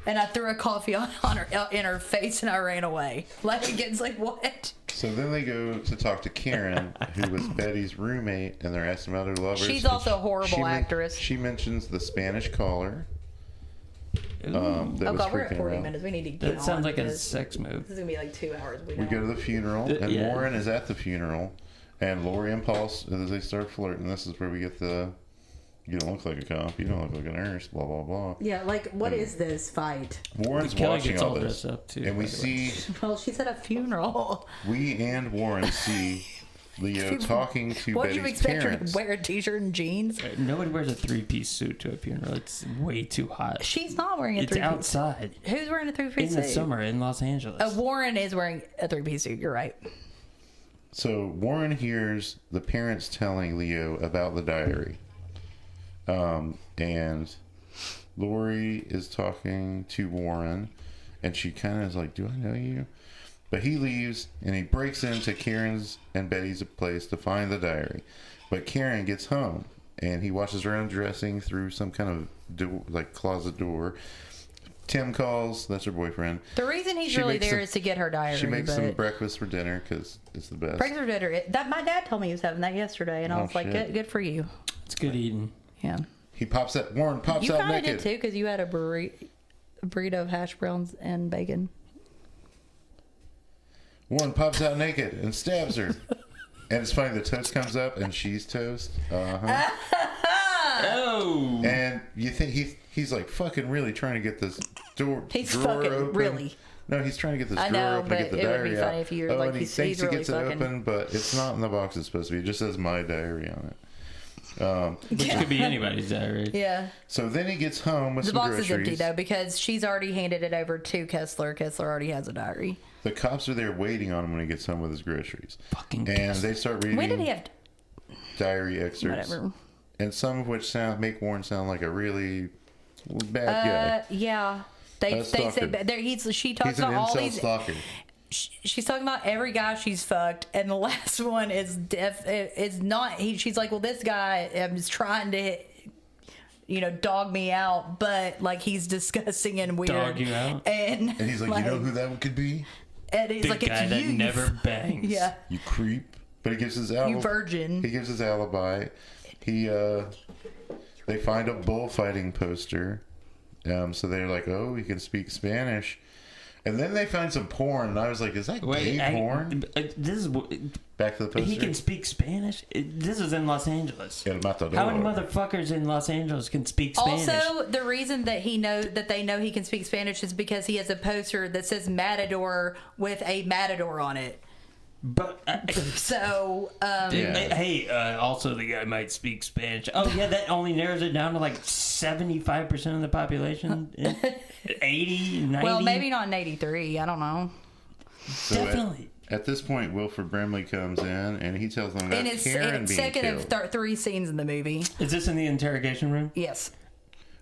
and I threw a coffee on her in her face and I ran away. Like, it's like, what? So then they go to talk to Karen, who was Betty's roommate, and they're asking about her lovers. She's also a horrible actress. She mentions the Spanish caller. That Oh was God, we're at freaking 40 around. minutes. We need to get That sounds on like a because sex move. This is gonna be like 2 hours. We go to the funeral, and Yeah. Warren is at the funeral, and Lori and Paul, as they start flirting, this is where we get the, you don't look like a cop, you don't look like a nurse, blah, blah, blah. Yeah, like, what is this fight? Warren's Kelly watching gets all all this, dressed up, too, and we by the way. see, Well, she's at a funeral. we and Warren see Leo talking to What do you Betty's expect parents. her to wear? A t-shirt and jeans? Nobody wears a 3-piece suit to a funeral. It's way too hot. She's not wearing a It's three-piece. outside Who's wearing a three-piece in the suit? summer in Los Angeles. Warren is wearing a three-piece suit. You're right. So Warren hears the parents telling Leo about the diary. And Lori is talking to Warren, and she kind of is like, do I know you? But he leaves, and he breaks into Karen's and Betty's place to find the diary. But Karen gets home, and he watches her undressing through some kind of closet door. Tim calls, that's her boyfriend. The reason he's She really makes there is to get her diary. She makes but some breakfast for dinner, because it's the best. breakfast for dinner. My dad told me he was having that yesterday, and I Oh, was like, shit. good for you. It's good eating. Yeah. Warren pops You out kind of naked. did too, because you had a burrito of hash browns and bacon. Warren pops out naked and stabs her. And it's funny, the toast comes up and she's toast. Uh-huh. Oh! And you think he's like fucking really trying to get this He's drawer fucking open. really. No, he's trying to get this I drawer know, open to get but the it would diary be out. funny if you were like, and he he's thinks he really gets fucking- it open, but it's not in the box it's supposed to be. It just says my diary on it. Which could be anybody's diary. Yeah. So then he gets home with The some box groceries. is empty, though, because she's already handed it over to Kessler. Kessler already has a diary. The cops are there waiting on him when he gets home with his groceries. Fucking And they start reading When did he have... diary excerpts. Whatever. And some of which make Warren sound like a really bad guy. Yeah. They say stalker. that she talks He's an about all incel these... stalker. She's talking about every guy she's fucked, and the last one is not. She's like, well, this guy is trying to, dog me out, but like he's disgusting and weird. Dog you out? And he's like, you know who that one could be? And he's The like, guy it's that you. never bangs. Yeah, You creep. But he gives his alibi. you virgin. He gives his alibi. They find a bullfighting poster. So they're like, oh, he can speak Spanish. And then they find some porn, and I was like, is that gay porn? This is... Back to the poster. He can speak Spanish? This is in Los Angeles. El Matador. How many motherfuckers in Los Angeles can speak Spanish? Also, the reason that they know he can speak Spanish is because he has a poster that says Matador with a matador on it. But... So, Hey, also the guy might speak Spanish. Oh, yeah, that only narrows it down to like 75% of the population? 80, 90? well, maybe not in 83. I don't know. So Definitely. At this point, Wilford Brimley comes in, and he tells them about And it's Karen being second killed. of 3 scenes in the movie. Is this in the interrogation room? Yes.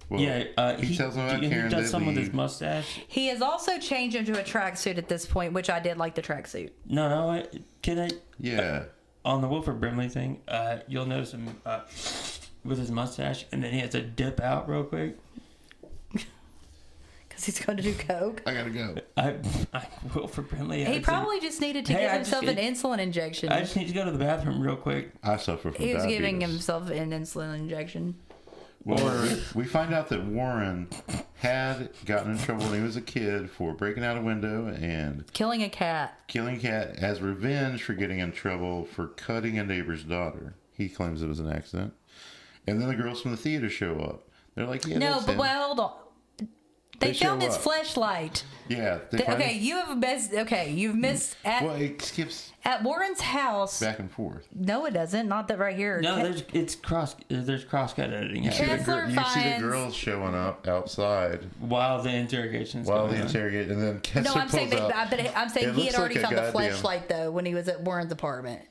Well, Yeah, he tells them about he Karen. does They some with his leave. mustache. He has also changed into a tracksuit at this point, which I did like the tracksuit. No, can I? Yeah. On the Wilford Brimley thing, you'll notice him with his mustache, and then he has to dip out real quick. Because he's going to do coke. I gotta go. Wilford Brimley. He probably just needed to Hey, give I himself just- an insulin injection. I just need to go to the bathroom real quick. I suffer from He was diabetes. giving himself an insulin injection. Well, we find out that Warren had gotten in trouble when he was a kid for breaking out a window and killing a cat as revenge for getting in trouble for cutting a neighbor's daughter. He claims it was an accident. And then the girls from the theater show up. They're like, yeah, no, that's but him. well, hold on. They found his fleshlight. Yeah. Okay, you've missed at. Well, it skips at Warren's house. back and forth. No, it doesn't. Not that right here. No, there's crosscut editing. You see Kessler the girls showing up outside While the interrogation's going on. and then Kessler No, I'm saying, pulls out. I'm saying It he had looks already like a found the goddamn- fleshlight though when he was at Warren's apartment.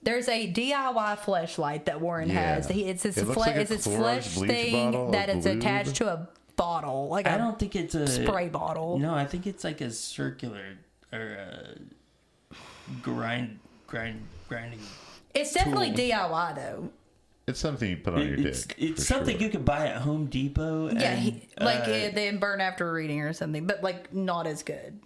There's a DIY fleshlight that Warren has. It's his It looks like a it's his Clorox flesh bleach thing bottle that of is lube. attached to a bottle, like I a don't think it's a spray bottle. No, I think it's like a circular or a grinding. It's definitely tool. DIY though. It's something you put on your dick. It's for something sure. you could buy at Home Depot. Yeah, and, then burn after reading or something, but like not as good.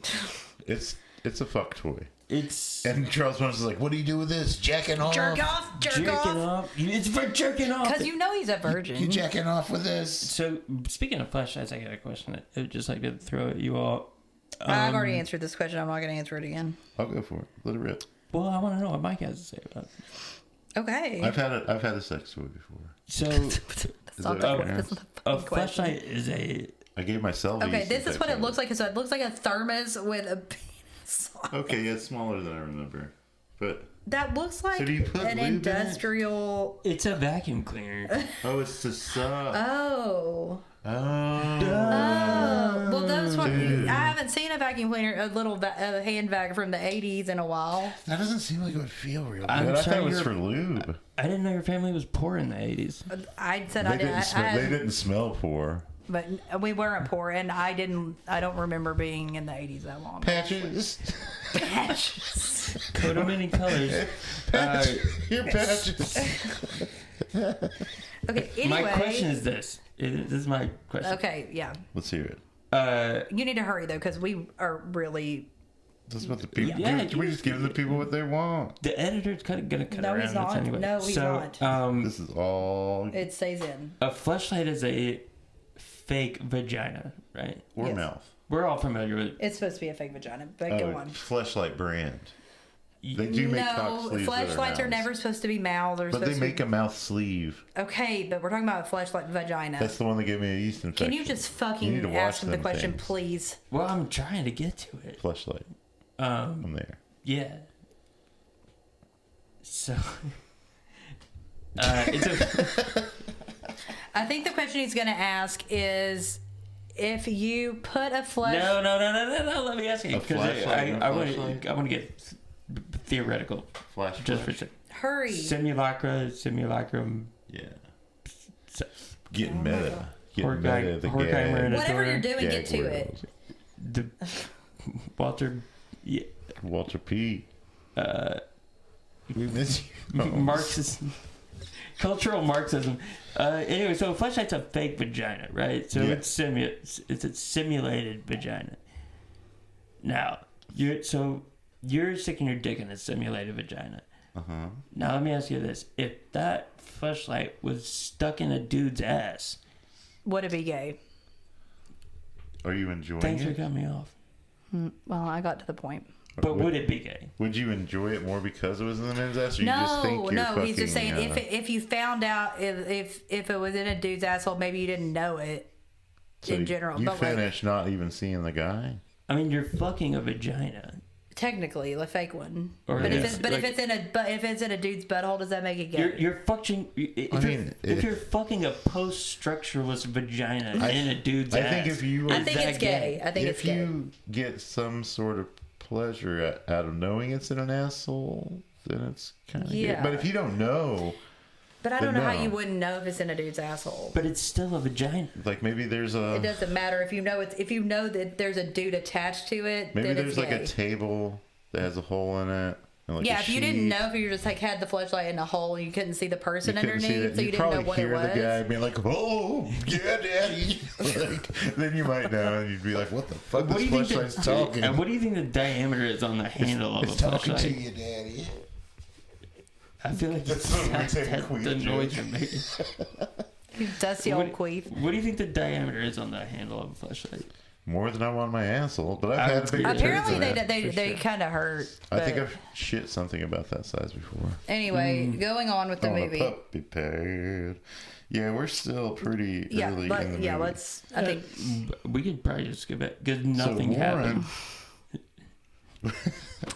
It's a fuck toy. It's And Charles Bronson is like, "What do you do with this? Jacking off? Jerk off. jerking off. It's for jerking off. Because you know he's a virgin. You jacking off with this?" So speaking of flashlights, I got a question that I would just like to throw at you all. I've already answered this question. I'm not going to answer it again. I'll go for it. Let it rip. Well, I want to know what Mike has to say about it. Okay. I've had a sex toy before. So That's not the okay? that's not the a fucking question. flashlight is a I gave myself. Okay, this is what it looks like. So it looks like a thermos with a penis on it. Okay, yeah, it's smaller than I remember, but That looks like So do you put an lube in it? industrial. it's a vacuum cleaner. oh, it's the sub. Oh. Oh. Well, those ones. Dude. I haven't seen a vacuum cleaner, a hand vac from the 80s in a while. That doesn't seem like it would feel real good. I'm I thought sorry, it was you're- for lube. I didn't know your family was poor in the 80s. I said They I did. didn't, they didn't smell poor. But we weren't poor, and I don't remember being in the 80s that long. Patches. Patches. Coat of many colors. Your patches. Okay, anyway. My question is this. This is my question. Okay, yeah. Let's hear it. You need to hurry, though, because we are really... That's what the people. Yeah, we just give the people what they want. The editor's kind of gonna cut No, around he's this not. anyway. No, he's not. This is all It stays in. A fleshlight is a fake vagina, right? or Yes. mouth. We're all familiar with it. It's supposed to be a fake vagina, but go on. Fleshlight brand. They do make cock No, sleeves. that fleshlights are mouths. never supposed to be mouths. But they make a mouth sleeve. Okay, but we're talking about a fleshlight vagina. That's the one that gave me a yeast infection. Can you just You fucking need to watch ask him the them question, things. please? Well, I'm trying to get to it. Fleshlight. I'm there. Yeah. So, it's a I think the question he's going to ask is if you put a flesh... no. Let me ask you A because flashlight, I no want flashlight? to get theoretical Flash. just for a second. Hurry. Simulacrum. Yeah. So, Getting meta. Getting Horkheimer- meta. The Horkheimer gag. and a- Whatever you're Gag doing, get to it. world. the Walter. Yeah, Walter P. We miss you. Marxist cultural Marxism. Anyway, so a fleshlight's a fake vagina, right? So Yeah. it's a simulated vagina. Now, you're sticking your dick in a simulated vagina. Uh-huh. Now let me ask you this: if that fleshlight was stuck in a dude's ass, Would it be gay? Are you enjoying thanks for it? cutting me off. Well, I got to the point. But would it be gay? Would you enjoy it more because it was in the men's ass, or you just think you're No. He's just saying fucking, if you found out if it was in a dude's asshole, maybe you didn't know it so in general. You but finish not even seeing the guy. I mean, you're fucking a vagina. technically, the fake one. Or But it's if it's in a dude's butthole, does that make it gay? You're fucking. If you're fucking a post-structuralist vagina in a dude's I ass, think if you I were, think it's gay. I think it's if gay. you get some sort of pleasure out of knowing it's in an asshole, then it's kind of Yeah. gay. But if you don't know, But I don't know how no. you wouldn't know if it's in a dude's asshole. but it's still a vagina. like maybe there's It a doesn't matter if you know that there's a dude attached to it. maybe then there's it's like gay. a table that has a hole in it. And like Yeah, a if you didn't sheet. know, if you just like had the fleshlight in a hole, you couldn't see the You person couldn't see underneath, that. so You'd you didn't know probably what it hear was. the guy being like, "Oh, yeah, daddy." Like, then you might know, and you'd be like, "What the fuck? What do This you think? fleshlight's talking." And what do you think the diameter is on the handle of a It's talking to fleshlight? you, daddy. I feel like That's what we that's take the Queen noise joke. you're making. Dusty old queef. What do you think the diameter is on the handle of a flashlight? More than I want my asshole, but I've had bigger Apparently turds than that. they kind of hurt. I think but- I've shit something about that size before. Anyway, going on with the movie. A puppy pad. Yeah, we're still pretty early in the movie. Yeah, let's. I think We could probably just skip it because nothing happened.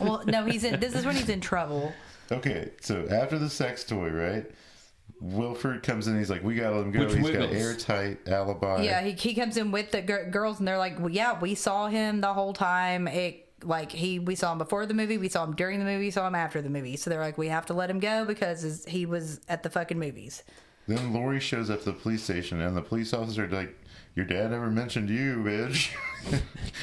Well, no, he's in. This is when he's in trouble. Okay, so after the sex toy, right? Wilford comes in. He's like, "We gotta let him go." Which He's wiggles? got an airtight alibi. Yeah, he comes in with the girls, and they're like, well, "Yeah, we saw him the whole time. We saw him before the movie, we saw him during the movie, we saw him after the movie." So they're like, "We have to let him go because he was at the fucking movies." Then Lori shows up to the police station, and the police officer like, "Your dad never mentioned you, bitch,"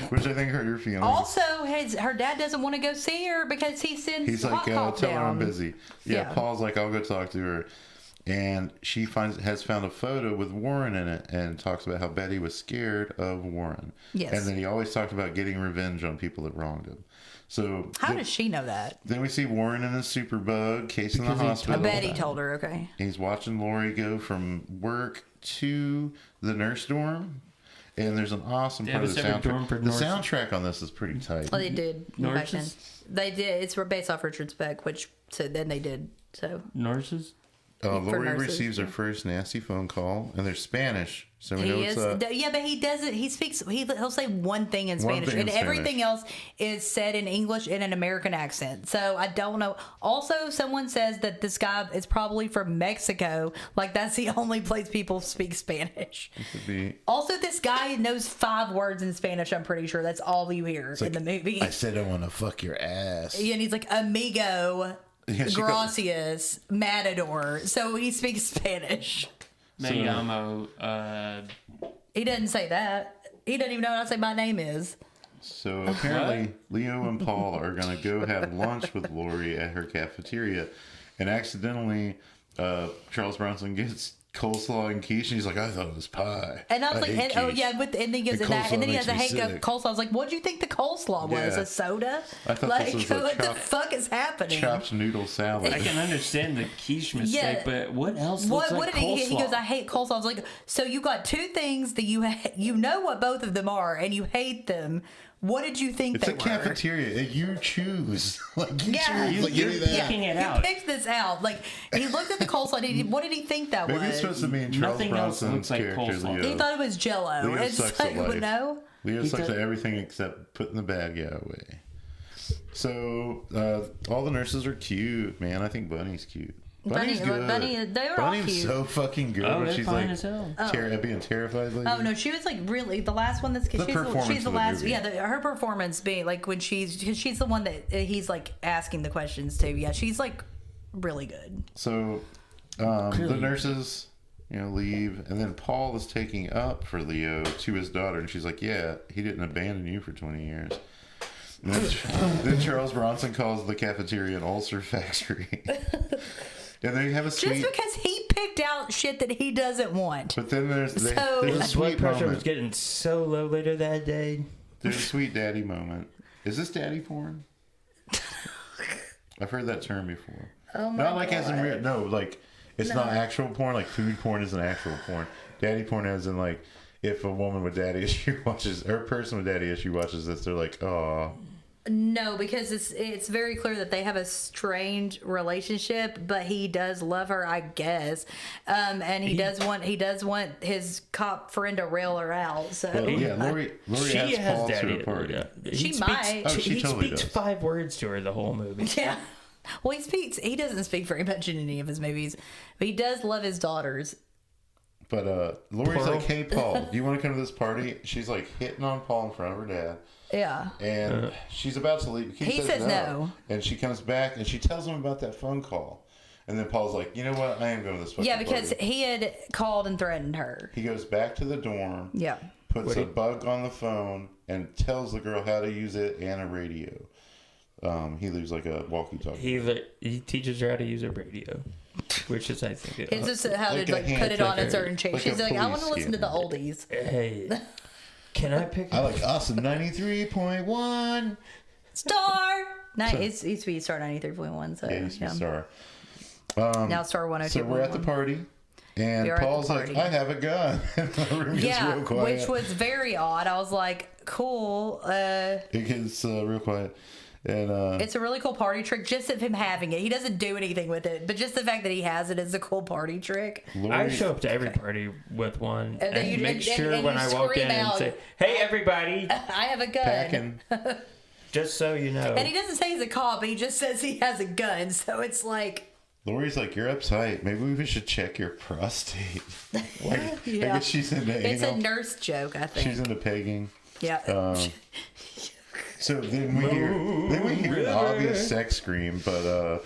which I think hurt her feelings. Also, her dad doesn't want to go see her because he sends He's like, hot "Tell her down. I'm busy." Yeah, Yeah. Paul's like, "I'll go talk to her." And she has found a photo with Warren in it and talks about how Betty was scared of Warren. Yes. And then he always talked about getting revenge on people that wronged him. So How does she know that? then we see Warren in a superbug, case in the hospital. Betty told her, okay. He's watching Lori go from work to the nurse dorm. And there's an awesome They part have of a the separate dorm soundtrack. for The nurses? soundtrack on this is pretty tight. Well, they did back then. Nurses? They did. It's based off Richard Speck, then they did. So Nurses? Lori nurses, receives her yeah. first nasty phone call, and they're Spanish, so we know he what's is, up. yeah, but he doesn't. He speaks. He'll say one thing in One Spanish, thing in and everything Spanish. else is said in English in an American accent. So I don't know. Also, someone says that this guy is probably from Mexico. Like that's the only place people speak Spanish. Could be. Also, this guy knows 5 words in Spanish. I'm pretty sure that's all you hear in the movie. I said I want to fuck your ass. Yeah, and he's like amigo, Yeah, she gracias, matador. So he speaks Spanish. Me llamo, He doesn't say that. He doesn't even know how to say my name is. So apparently, Leo and Paul are going to go have lunch with Lori at her cafeteria. And accidentally, Charles Bronson gets coleslaw and quiche. And he's like, "I thought it was pie." And I was like, hate and quiche. and then he goes, And and then he coleslaw has a makes me hate sick. coleslaw. I was like, what'd you think the coleslaw was? Yeah. A soda? I thought like, this was a what the chopped- fuck is happening? Chopped noodle salad. I can understand the quiche mistake, Yeah. but what else What looks like did he? He coleslaw? goes, I hate coleslaw. I was like, so you got 2 things that you know what both of them are, and you hate them. What did you think It's they a were? cafeteria. You choose. Like, you Yeah, choose. Like, give me that. picking it he out. picked this out. Like he looked at the coleslaw. What did he think that Maybe was? it's supposed to be Charles Nothing else Bronson's looks like character, coleslaw. Leo. He thought it was Jello. Leo It's sucks like, at life. no. Leo He sucks does- at everything except putting the bad guy away. So all the nurses are cute, man. I think Bunny's cute. Bunny's good. They were all Bunny's cute. so fucking good. Oh, when they're she's fine like as hell. being terrified. Lady. Oh no, she was like really the last one that's performance she's the of the last movie. her performance being like when she's the one that he's like asking the questions to. Yeah, she's like really good. So the nurses, leave, and then Paul is taking up for Leo to his daughter, and she's like, "Yeah, he didn't abandon you for 20 years." And then Charles Bronson calls the cafeteria an ulcer factory. And they have a sweet. Just because he picked out shit that he doesn't want. But then there's So- a His blood sweet pressure was moment. getting so low later that day. There's a sweet daddy moment. Is this daddy porn? I've heard that term before. Oh my Not like as in God. real. No, like it's not actual porn. Like food porn isn't actual porn. Daddy porn as in like if a woman with daddy issue watches or a person with daddy issue watches this, they're like, "Oh." No, because it's very clear that they have a strained relationship, but he does love her, I guess, and he does want his cop friend to rail her out. So Yeah, Lori She asks has Paul to daddy. a party. Yeah. She might. Oh, she he totally speaks does. 5 words to her the whole movie. yeah. Well, he doesn't speak very much in any of his movies, but he does love his daughters. But Lori's Pearl? like, "Hey, Paul, do you want to come to this party?" She's like hitting on Paul in front of her dad. Yeah. And she's about to leave. He says no. And she comes back and she tells him about that phone call. And then Paul's like, "You know what? I am going to this fucking Yeah, because party." he had called and threatened her. He goes back to the dorm, Yeah. puts a bug on the phone, and tells the girl how to use it and a radio. He leaves like a walkie-talkie. He teaches her how to use a radio, which is, I think, It's just how Like to a like put it on a hand certain chain. like She's a like, I want to police listen to the scanner. oldies. Hey, can I pick? I like awesome 93.1. Star. It used to be Star 93.1. So Yeah, he's a yeah. star. Now Star 102.1. So we're at the party. And We are at the Paul's like, party. I have a gun. And the room gets Yeah, real quiet. which was very odd. I was like, cool. It gets real quiet. And It's a really cool party trick just of him having it. He doesn't do anything with it, but just the fact that he has it is a cool party trick. Lori, I show up to every party with one And then you- make and- sure and when you I walk in scream and out, say, "Hey, everybody!" I have a gun. packing. Just so you know. And he doesn't say he's a cop, he just says he has a gun. So it's like, Lori's like, you're uptight. Maybe we should check your prostate. Like, I yeah. guess she's into It's a anal. nurse joke, I think. She's into pegging. Yeah. So then we hear an obvious sex scream, but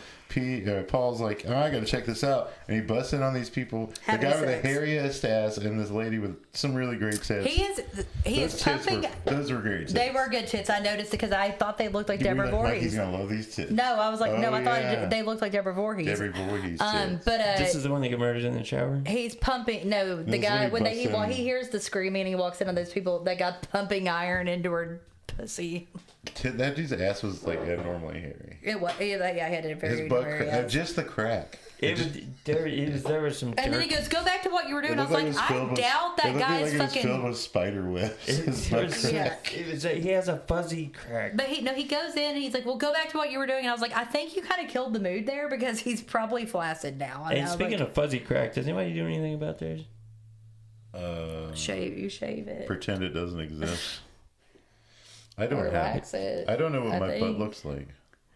Paul's like, oh, I gotta check this out, and he busts in on these people. Having the guy with sex. the hairiest ass and this lady with some really great tits. he is Those tits pumping. those were great tits. They were good tits. I noticed because I thought they looked like You were Deborah like, he's Voorhees. gonna love these tits. No, I was like, no, Oh, I thought yeah. they looked like Deborah Voorhees. Deborah Voorhees tits. But This is the one that got murdered in the shower. he's pumping. No, the This guy is when when he busts in. he hears the screaming, he walks in on those people that got pumping iron into her pussy. That dude's ass was like abnormally hairy. It was, yeah, I had it very. His butt, very just the crack. There was some. and then he goes, "Go back to what you were doing." I was like, it "I filled with- doubt that it looked guy's like it was fucking." filled with spider webs. His butt crack. He has a fuzzy crack. But he goes in and he's like, "Well, go back to what you were doing." And I was like, "I think you kind of killed the mood there because he's probably flaccid now." And speaking of fuzzy crack, does anybody do anything about theirs? shave it, Pretend it doesn't exist. I don't or have wax it. it. I don't know what I my butt think. looks like.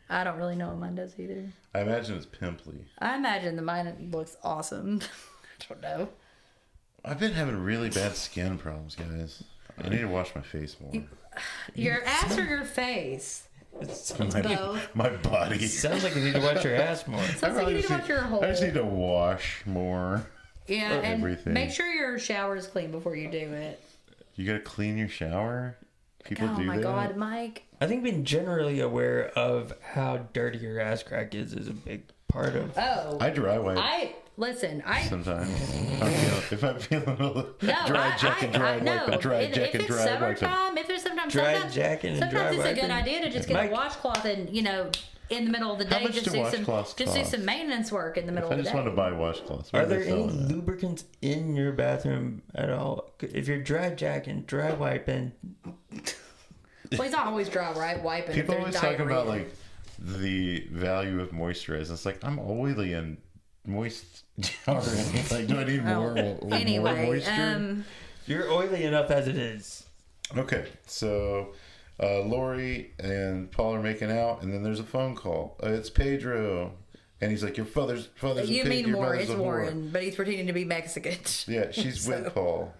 I don't really know what mine does either. I imagine it's pimply. I imagine that mine looks awesome. I don't know. I've been having really bad skin problems, guys. I need to wash my face more. Your ass or your face? Both. My body. Sounds like you need to watch your ass more. Sounds like you need to watch your whole. I just need to wash more. Yeah, and everything. make sure your shower is clean before you do it. You gotta clean your shower? People Oh do my that? God, Mike. I think being generally aware of how dirty your ass crack is a big part of. Oh, I dry wipe sometimes. If I'm feeling a little No, dry jack and dry wipe, dry if jack and it's dry wipe. summertime, if there's sometimes Jacking and dry sometimes it's a good wiping. idea to just get Mike- a washcloth and in the middle of the How day much just do do washcloths do cost? some maintenance work in the middle I of the just day. want to buy washcloths. Are Where there they any selling that? lubricants in your bathroom at all? If you're dry jacking, dry wiping, Well, he's not always dry, right? Wiping. if People there's always talk about diarrhea. like the value of moisturizer. It's like I'm oily and moist already. Like, do I need more Anyway, moisture? you're oily enough as it is. Okay, so Lori and Paul are making out, and then there's a phone call. It's Pedro, and he's like, "Your father's You a pig. mean Your Warren? mother's It's a whore." Warren, but he's pretending to be Mexican. Yeah, she's So- with Paul.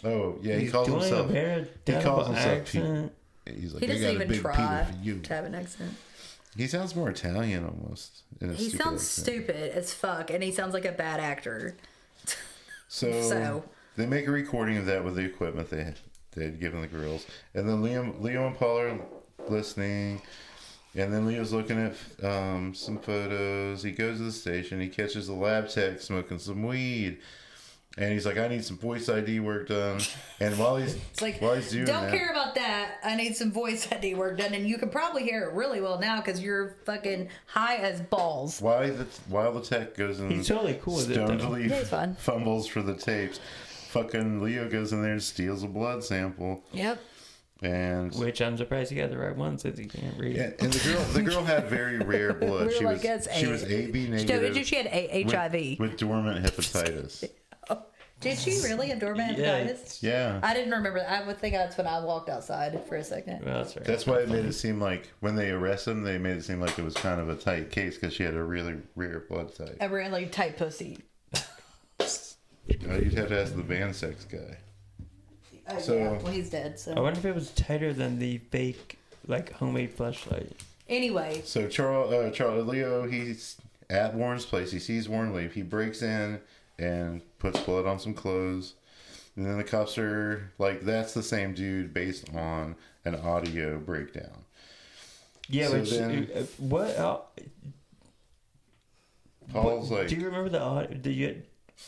Oh yeah, he He's calls doing himself. a very He calls terrible himself accent. Pete. He's like, He "I doesn't got a even big try Peter for you." to have an accent. He sounds more Italian almost. In a He stupid sounds accent. stupid as fuck, and he sounds like a bad actor. So they make a recording of that with the equipment they had given the girls, and then Leo and Paul are listening, and then Leo's looking at some photos. He goes to the station. He catches the lab tech smoking some weed, and he's like, "I need some voice ID work done." And while he's doing don't that, care about that. I need some voice ID work done, and you can probably hear it really well now because you're fucking high as balls. while the tech goes and He's totally cool with it, though. stonedly Yeah, he's fun. fumbles for the tapes, fucking Leo goes in there and steals a blood sample, Yep. and Which I'm surprised he got the right one since he can't read. Yeah, and the girl had very rare blood. We She were was like, that's she was AB negative. She had HIV. with dormant hepatitis. Did she really have dormant Yeah. hepatitis? Yeah, I didn't remember that. I would think that's when I walked outside for a second. Well, that's right. that's why it made it seem like when they arrested him, they made it seem like it was kind of a tight case because she had a really rare blood type. A really tight pussy. You'd have to ask the van sex guy. So- Yeah. Well, he's dead. I So wonder if it was tighter than the fake, like, homemade fleshlight. anyway, So Charles Leo, he's at Warren's place. He sees Warren leave. He breaks in and puts blood on some clothes. And then the cops are like, "That's the same dude," based on an audio breakdown. Yeah, So which then- what? Paul's like, do you remember the audio? Did you?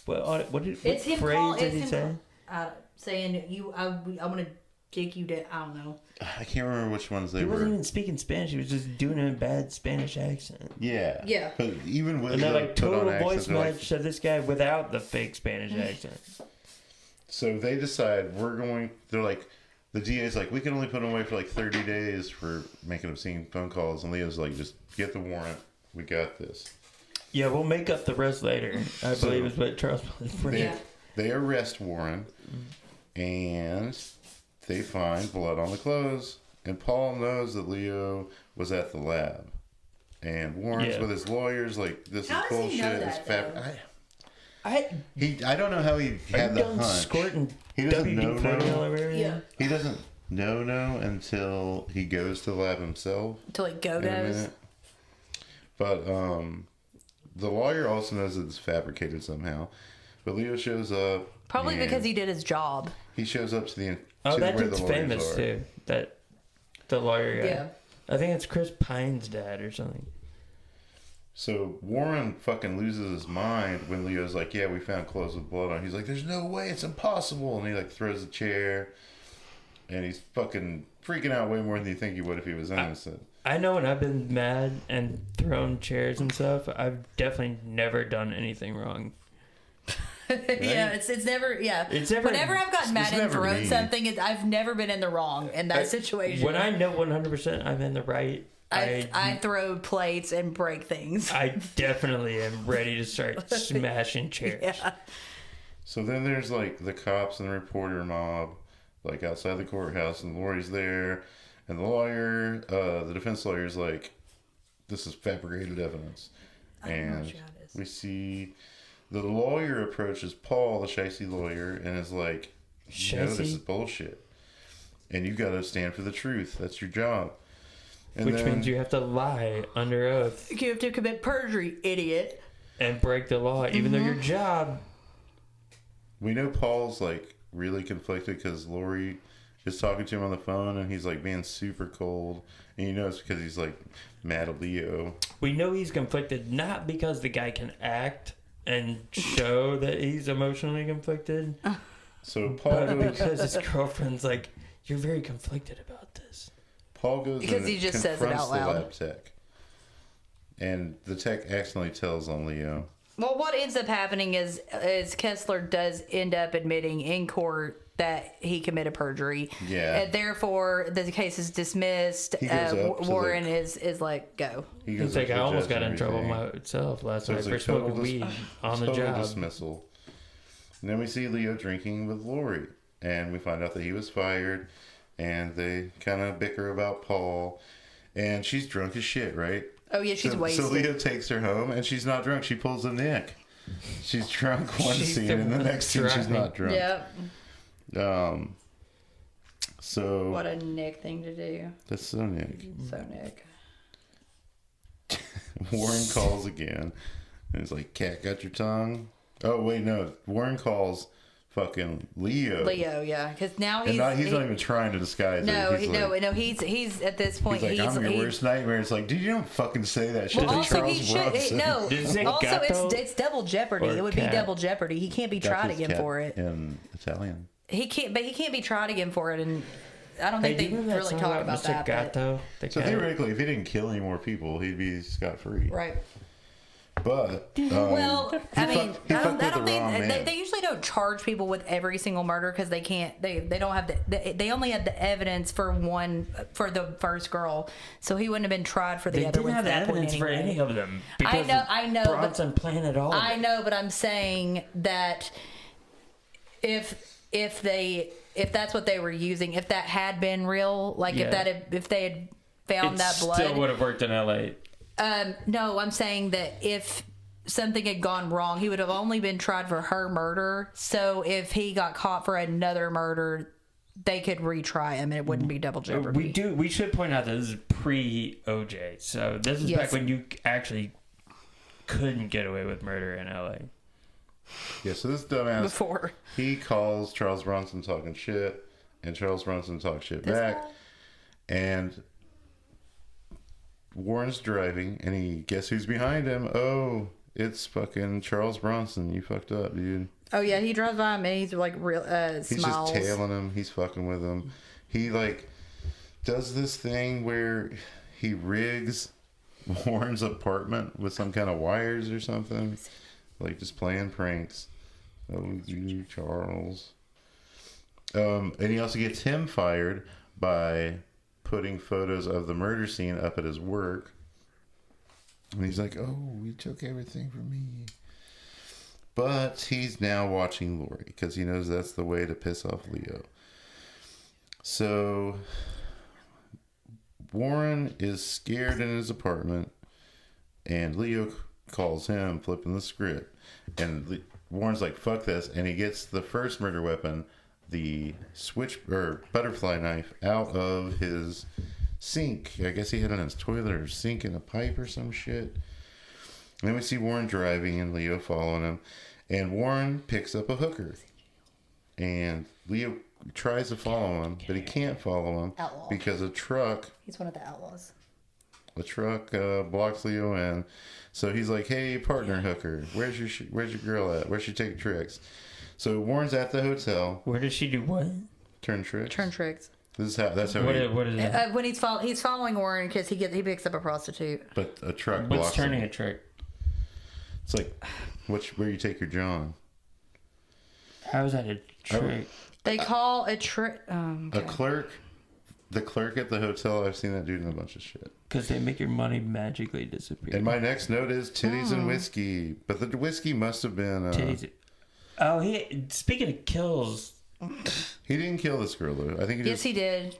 What it's him phrase call. did It's he him say? saying I want to kick you down. I don't know. I can't remember which ones they He were. wasn't even speaking Spanish. He was just doing a bad Spanish accent. Yeah. Yeah. But even with And they're like put on total voice accents, they're like, match of this guy without the fake Spanish accent. so they decide they're like, the DA's like, we can only put him away for like 30 days for making obscene phone calls. And Leo's like, just get the warrant. We got this. Yeah, we'll make up the rest later. I So- believe is what Charles was Yeah. They arrest Warren, and they find blood on the clothes. And Paul knows that Leo was at the lab. And Warren's with his lawyers, like, this How is does he bullshit. know It's that, I don't know how he had the hunch. Squirting He doesn't know WD-40 all no. over everything? Yeah. He doesn't know until he goes to the lab himself. Till it In a goes. minute. But the lawyer also knows that it's fabricated somehow. But Leo shows up. Probably and because he did his job. he shows up to the Oh, to that where dude's the lawyers famous are. too. That the lawyer guy. Yeah. I think it's Chris Pine's dad or something. So Warren fucking loses his mind when Leo's like, "Yeah, we found clothes with blood on." He's like, "There's no way, it's impossible!" And he like throws a chair, and he's fucking freaking out way more than you think he would if he was innocent. I know when I've been mad and thrown chairs and stuff, I've definitely never done anything wrong. Yeah, it's never, yeah. It's never- Whenever I've gotten mad it's and never thrown me. something, I've never been in the wrong in that situation. When I know 100% I'm in the right, I throw plates and break things. I definitely am ready to start smashing chairs. Yeah. So then there's like the cops and the reporter mob, like outside the courthouse, and Lori's there, and the lawyer, the defense lawyer's like, "This is fabricated evidence," and we see the lawyer approaches Paul, the shicey lawyer, and is like, "You know, this is bullshit, and you got to stand for the truth. That's your job." And Which then, means you have to lie under oath You have to commit perjury, idiot. and break the law, even though your job. we know Paul's like really conflicted because Lori is talking to him on the phone, and he's like being super cold, and you know it's because he's like mad at Leo. We know he's conflicted not because the guy can act and show that he's emotionally conflicted, So Paul but goes, because his girlfriend's like, "You're very conflicted about this." Paul goes Because and he just says it confronts out the loud. lab tech, and the tech accidentally tells on Leo. Well, what ends up happening is Kessler does end up admitting in court that he committed perjury. Yeah. And therefore, the case is dismissed. He goes up to Warren the- is like, go. He goes It's like up to I the almost judge got and in trouble everything. myself last So night it's for like smoking weed on the total job. dismissal. And then we see Leo drinking with Lori, and we find out that he was fired, and they kind of bicker about Paul, and she's drunk as shit, right? Oh, yeah, she's wasted. So Leo takes her home, and she's not drunk. She pulls a Nick. She's drunk one She's scene, the and the one next scene she's driving. not drunk. Yep. So What a Nick thing to do. that's so Nick. So Nick. Warren calls again, and he's like, "Cat, got your tongue?" Oh wait, no. Warren calls fucking Leo. Leo, yeah, because now And he's not even trying to disguise no, it. he's at this point. He's like, "I'm your worst nightmare." It's like, dude, you don't fucking say that shit Well, to also Charles he should Bronson. no. Did it say Also, gatto it's double jeopardy. or It would be cat? double jeopardy. He can't be tried That's his again cat for it. in Italian. He can't be tried again for it, and I don't Hey, think do you they remember that really song talk about Mr. that. but- Gatto? The So cat? theoretically, if he didn't kill any more people, he'd be scot free. Right. But Well, I mean, he I fucked don't with the wrong think man. they usually don't charge people with every single murder because they can't. They don't have they only had the evidence for the first girl, so he wouldn't have been tried for the They other didn't ones have at that point evidence for anyway. any of them. I know, but- Bronson planted all of I it. know, but I'm saying that if that's what they were using, if that had been real, like Yeah. if they had found It that blood, still would have worked in LA. no, I'm saying that if something had gone wrong, he would have only been tried for her murder. So if he got caught for another murder, they could retry him and it wouldn't be double jeopardy. We should point out that this is pre OJ, so this is back Yes. when you actually couldn't get away with murder in LA. yeah, so this dumbass, Before. he calls Charles Bronson talking shit, and Charles Bronson talks shit back. And Warren's driving, and he guess who's behind him? Oh, it's fucking Charles Bronson. You fucked up, dude. Oh yeah, he drives by him and he's like real He's smiles. just tailing him. He's fucking with him. he like does this thing where he rigs Warren's apartment with some kind of wires or something, like just playing pranks. Oh, you Charles. And he also gets him fired by putting photos of the murder scene up at his work. And he's like, oh, he took everything from me. But he's now watching Lori because he knows that's the way to piss off Leo. So Warren is scared in his apartment, and Leo calls him, flipping the script. And Warren's like, fuck this. And he gets the first murder weapon, the butterfly knife, out of his sink. I guess he had it in his toilet or sink in a pipe or some shit. And then we see Warren driving and Leo following him. And Warren picks up a hooker. And Leo tries to follow him, but he can't follow him. Outlaw. Because a truck... He's one of the outlaws. A truck blocks Leo in. So he's like, hey, partner hooker, where's your girl at? Where's she taking tricks? So Warren's at the hotel. Where does she do what? Turn tricks. That's how What is it? When he's following Warren because he picks up a prostitute. But a truck What's blocks turning him. a trick? It's like, where you take your John. How is that a trick? They call a trick. A clerk. The clerk at the hotel, I've seen that dude in a bunch of shit. Because they make your money magically disappear. And my next note is titties and whiskey. But the whiskey must have been... Titties. Oh, speaking of kills... He didn't kill this girl, though. I think Yes, he did.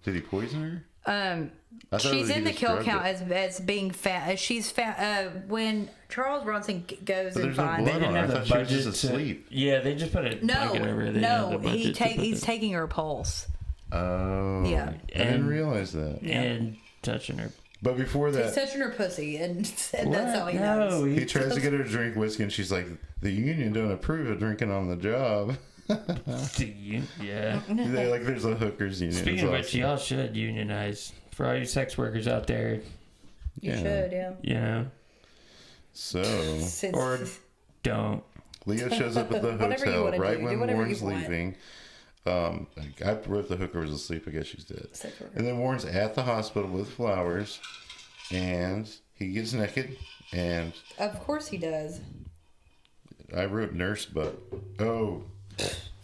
Did he poison her? She's in the kill count as being fat. She's fat. When Charles Bronson goes and there's no finds... blood on her. I thought she was just asleep. Yeah, they just put a blanket over her. No, he's taking her pulse. Oh. Yeah. I didn't realize that. And touching her. But before that... He's touching her pussy, and that's all he knows. He tries to get her to drink whiskey, and she's like, the union don't approve of drinking on the job. Yeah. There's a hookers union. Speaking of which, y'all should unionize. For all you sex workers out there. You should, yeah. You know? So... Or don't. Leo shows up at the hotel right when Warren's leaving. I wrote the hooker was asleep. I guess she's dead. And then Warren's at the hospital with flowers, and he gets naked, and... Of course he does. I wrote nurse, but... Oh...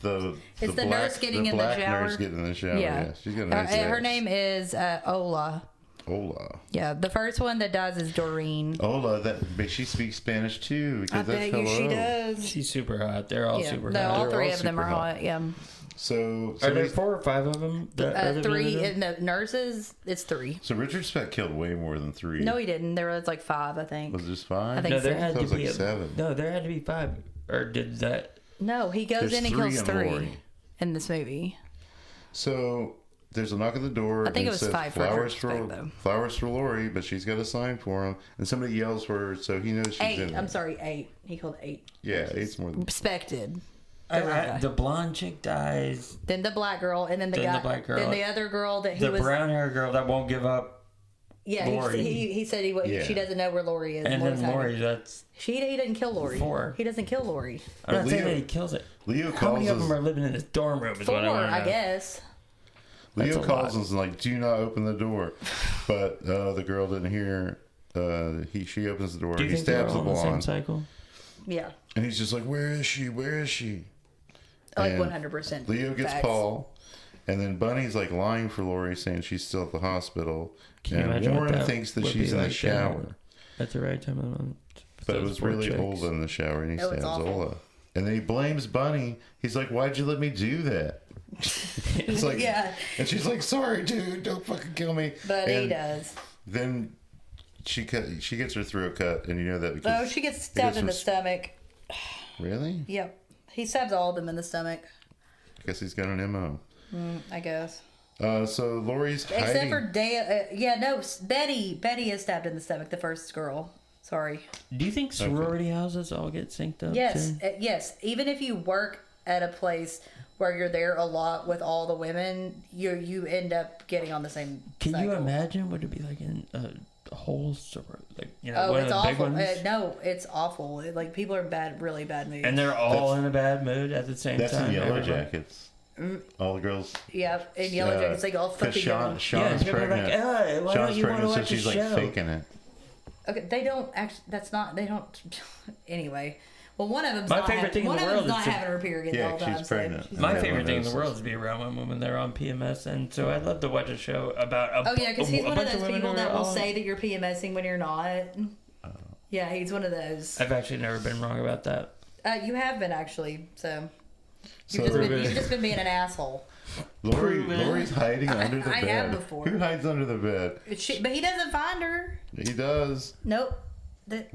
The nurse getting in the shower. The black nurse getting in the shower. Yeah, she's got a nice her name is Ola. Ola. Yeah, the first one that dies is Doreen. Ola, she speaks Spanish too. Because I bet you she does. She's super hot. They're all super hot. All three of them are hot. Yeah. So are there 4 or 5 of them? Three. No, nurses, it's 3. So Richard Speck killed way more than 3. No, he didn't. There was like 5, I think. Was it just 5? I think there had to be 7. No, there had to be 5. Or did that? No, he goes in and kills 3 in this movie. So there's a knock at the door. I think it was 5 flowers for Lori, but she's got a sign for him, and somebody yells for her, so he knows she's 8. in there. I'm sorry, 8. He called 8. Yeah, 8's more than expected. The blonde chick dies. Then the black girl, and then the guy. The black girl. Then the other girl that he was. The brown hair girl that won't give up. Yeah, he said she doesn't know where Lori is. And then Lori, he didn't kill Lori. 4. He doesn't kill Lori. I'm not saying that he kills it. Leo How many of them are living in this dorm room? 4, I guess. Leo calls and is like, "Do not open the door," but the girl didn't hear. She opens the door. Do you he think they're stabs all the in the same blonde. cycle? Yeah. And he's just like, "Where is she? Where is she?" Like 100%. Leo gets facts. Paul, and then Bunny's like lying for Lori, saying she's still at the hospital. Can you and imagine Warren what that thinks that would she's be in the like shower. At the right time of the month. But it was really old in the shower, and he Oh, it's stabs awful. Ola. And then he blames Bunny. He's like, "Why'd you let me do that?" It's like, Yeah. And she's like, "Sorry, dude, don't fucking kill me." But he does. Then she gets her throat cut, and you know that because... Oh, she gets stabbed in the stomach. Really? Yep. He stabs all of them in the stomach. I guess he's got an MO. I guess. So Lori's hiding... Except for Betty is stabbed in the stomach, the first girl. Sorry. Do you think sorority houses all get synced up? Yes. Too? Yes. Even if you work at a place where you're there a lot with all the women, you end up getting on the same Can cycle. you imagine what it'd be like in a whole sorority? Like, Oh, one it's of the big awful. ones? No, it's awful. Like, people are in really bad moods. And they're all in a bad mood at the same time. That's in Yellow everybody. Jackets. All the girls. Yeah, in yellow jackets, like all Because fucking young. Sean's pregnant. Like, why don't Sean's you want to pregnant, so watch the she's like show? faking it. Okay, they don't actually. That's not. They don't. Anyway, well, one of them's My not favorite thing in one the of world them's is not to- having her period the Yeah, whole she's time. pregnant. So she's My Yeah, favorite thing in one the of world those. is to be around one when they're on PMS, and so I'd love to watch a show about a Oh yeah, because he's a one of bunch those women people who that are will all- say that you're PMSing when you're not. Yeah, he's one of those. I've actually never been wrong about that. You have been actually. So So you've just been being an asshole. Lori's hiding under the I bed. have before. Who hides under the bed? But he doesn't find her. He does. Nope.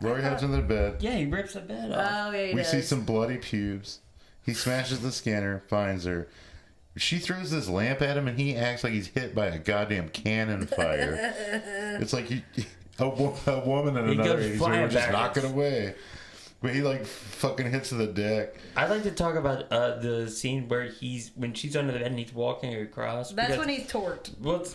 Lori hides under the bed. Yeah, he rips the bed off. Oh yeah, he We does. see some bloody pubes. He smashes the scanner, finds her. She throws this lamp at him, and he acts like he's hit by a goddamn cannon fire. It's like a woman in He another goes 80s flying movie just backwards. knocking away. But he like fucking hits the deck. I'd like to talk about the scene where when she's under the bed and he's walking across. That's because- when he's torqued. Well,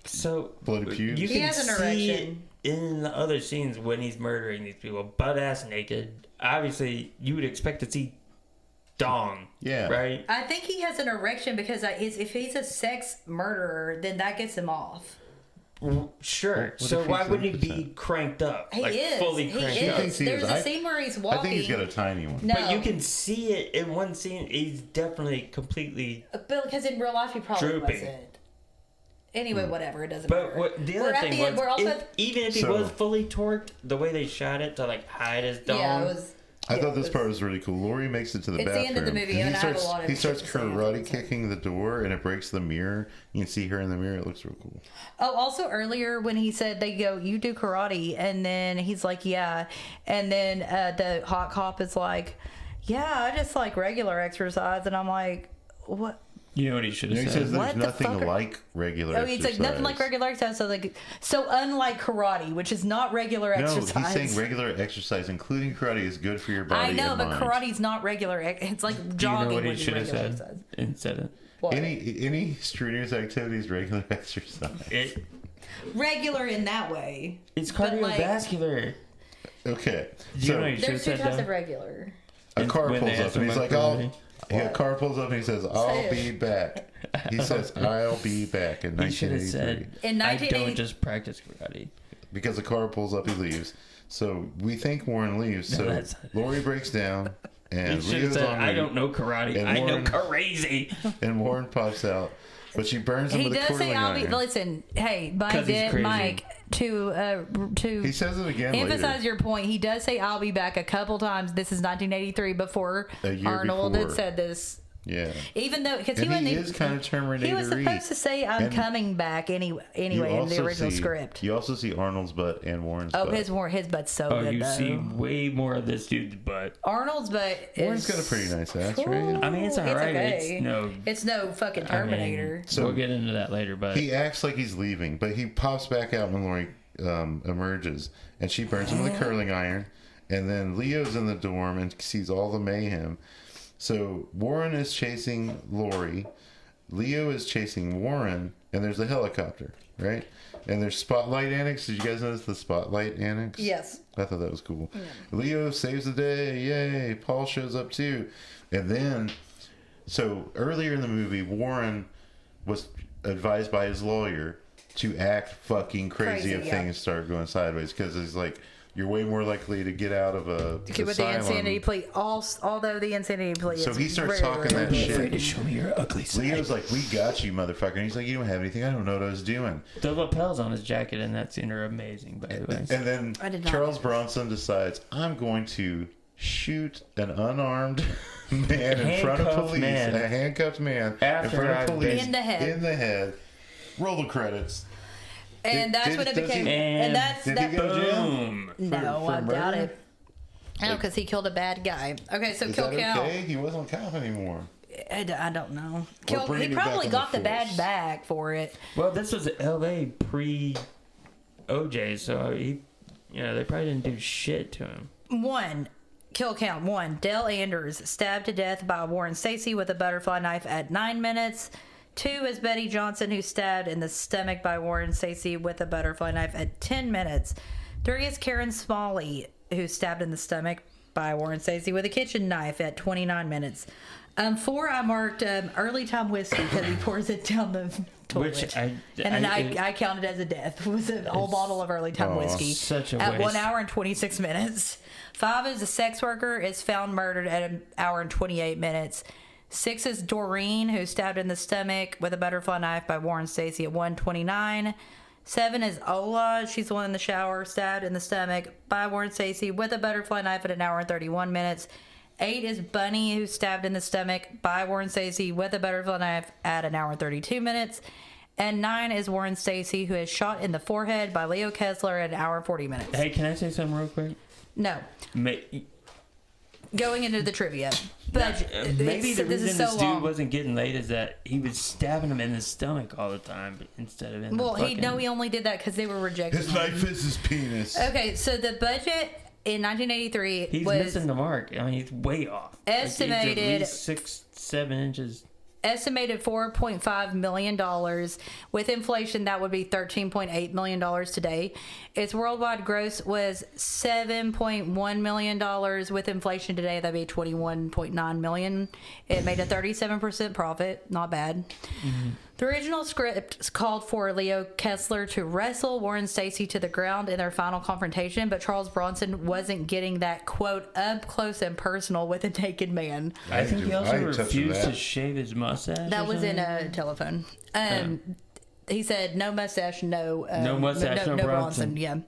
so Bloody pubes. you He can has an see erection. in the other scenes when he's murdering these people, butt ass naked. Obviously, you would expect to see dong. Yeah. Right. I think he has an erection because if he's a sex murderer, then that gets him off. Sure. What So if why he's wouldn't he be 100%? cranked up? He like is. fully He cranked is. up. thinks he There's is. a scene where he's walking. I think he's got a tiny one. No, But you can see it in one scene. He's definitely completely. because in real life he probably Drooping. wasn't. Anyway, whatever. It doesn't But matter. what the We're other at thing the end. was, We're also. even if he So- was fully torqued, the way they shot it to like hide his dong. Yeah, it was. I yeah, thought it this was- part was really cool. Lori makes it to the It's the bathroom. end of the movie, and and I have a lot of he starts shit to say karate afterwards. kicking the door, and it breaks the mirror. You can see her in the mirror. It looks real cool. Oh, also earlier when he said they go, you do karate, and then he's like, yeah, and then the hot cop is like, yeah, I just like regular exercise, and I'm like, what? You know what he should He have says said? there's What the nothing fuck are- like regular Oh, exercise. it's like nothing like regular exercise. So unlike karate, which is not regular No, exercise. he's saying regular exercise, including karate, is good for your body. I know, and but mind. karate's not regular. It's like Do you know jogging, what he which is should have regular said? exercise. Instead of What? Any strenuous activity is regular exercise. it, Regular in that way. it's But, like- cardiovascular. Okay, Do you so know what you should There's have two said? types though? of regular. a car when they pulls ask up and him he's about like, "I'll." karate. Yeah, a car pulls up and he says, "I'll Say it. be back." He says, "I'll be back" in He should have 1983. said, In "I 1980 don't just practice karate." Because the car pulls up, he leaves. So we think Warren leaves. So that's- Lori breaks down, He and should have Leo's said, on "I her, don't know karate. and I know Warren- crazy." and Warren pops out, but she burns him He with a does say, curling "I'll be." iron. Listen, hey, Mike, 'Cause he's crazy. Mike, to He says it again emphasize later. your point. He does say, "I'll be back" a couple times. This is 1983 before A year Arnold before. had said this. Yeah. Even though, because And he he wasn't, is kind of Terminator. he was supposed to say, "I'm And coming back" anyway in the original script. You also see Arnold's butt and Warren's Oh, butt. his butt's so Oh, good you though. see way more of this dude's butt. Arnold's butt is. Warren's got a pretty nice ass, right? I mean, it's alright. okay. It's no. It's no fucking Terminator. So- we'll get into that later, but He acts like he's leaving, but he pops back out when Lori emerges, and she burns him with a curling iron. And then Leo's in the dorm and sees all the mayhem. So Warren is chasing Lori, Leo is chasing Warren, and there's a helicopter, right? And there's spotlight annex. Did you guys notice the spotlight annex? Yes. I thought that was cool. Leo saves the day. Yay. Paul shows up too. And then, so earlier in the movie, Warren was advised by his lawyer to act fucking crazy if yeah. things start going sideways, because he's like, you're way more likely to get out of a With the asylum. insanity plea, although the insanity plea So is he starts very talking that rare. shit. show me your ugly Leo's like, we got you, motherfucker. And he's like, you don't have anything. I don't know what I was doing. The lapels on his jacket in that scene are amazing, by the way. And then I did not Charles notice. Bronson decides, I'm going to shoot an unarmed man in front of Handcuffed police. man. A handcuffed man After in front I've of police. been- In the head. In the head. Roll the credits. And that's when it does became. he- And that's Did he that. go to jail? Boom. No, for I doubt murder? it. No, because he killed a bad guy. Okay, so Is kill that count. okay? He wasn't a cop anymore. I don't know. bringing He it back probably on got the the bad force. back for it. Well, this was L.A. pre OJ, so he, they probably didn't do shit to him. One, kill count. One, Dale Anders stabbed to death by Warren Stacy with a butterfly knife at 9 minutes. Two is Betty Johnson, who stabbed in the stomach by Warren Stacy with a butterfly knife at 10 minutes. Three is Karen Smalley, who stabbed in the stomach by Warren Stacy with a kitchen knife at 29 minutes. 4, I marked early time whiskey because he pours it down the toilet. Which I counted as a death. It was a whole bottle of early time whiskey such a at waste. 1 hour and 26 minutes. 5 is a sex worker is found murdered at 1 hour and 28 minutes. 6 is Doreen, who's stabbed in the stomach with a butterfly knife by Warren Stacy at 1:29. 7 is Ola. She's the one in the shower, stabbed in the stomach by Warren Stacy with a butterfly knife at 1 hour and 31 minutes. 8 is Bunny, who's stabbed in the stomach by Warren Stacy with a butterfly knife at 1 hour and 32 minutes. And 9 is Warren Stacy, who is shot in the forehead by Leo Kessler at 1 hour and 40 minutes. Hey, can I say something real quick? No. Going into the trivia. But maybe the reason so this dude wasn't getting laid is that he was stabbing him in the stomach all the time but instead of in the fucking... he only did that because they were rejecting His him. knife is his penis. Okay, so the budget in 1983 He's was missing the mark. I mean, he's way off. Estimated- Like, he's at least 6-7 inches. estimated $4.5 million. With inflation, that would be $13.8 million today. Its worldwide gross was $7.1 million. With inflation today, that'd be $21.9 million. It made a 37% profit. Not bad. Mm-hmm. The original script called for Leo Kessler to wrestle Warren Stacy to the ground in their final confrontation, but Charles Bronson wasn't getting that, quote, up close and personal with a naked man. I think he also ain't touching refused that. to shave his mustache. That or was in something. a telephone. He said, no mustache, no mustache, no Bronson. Yeah.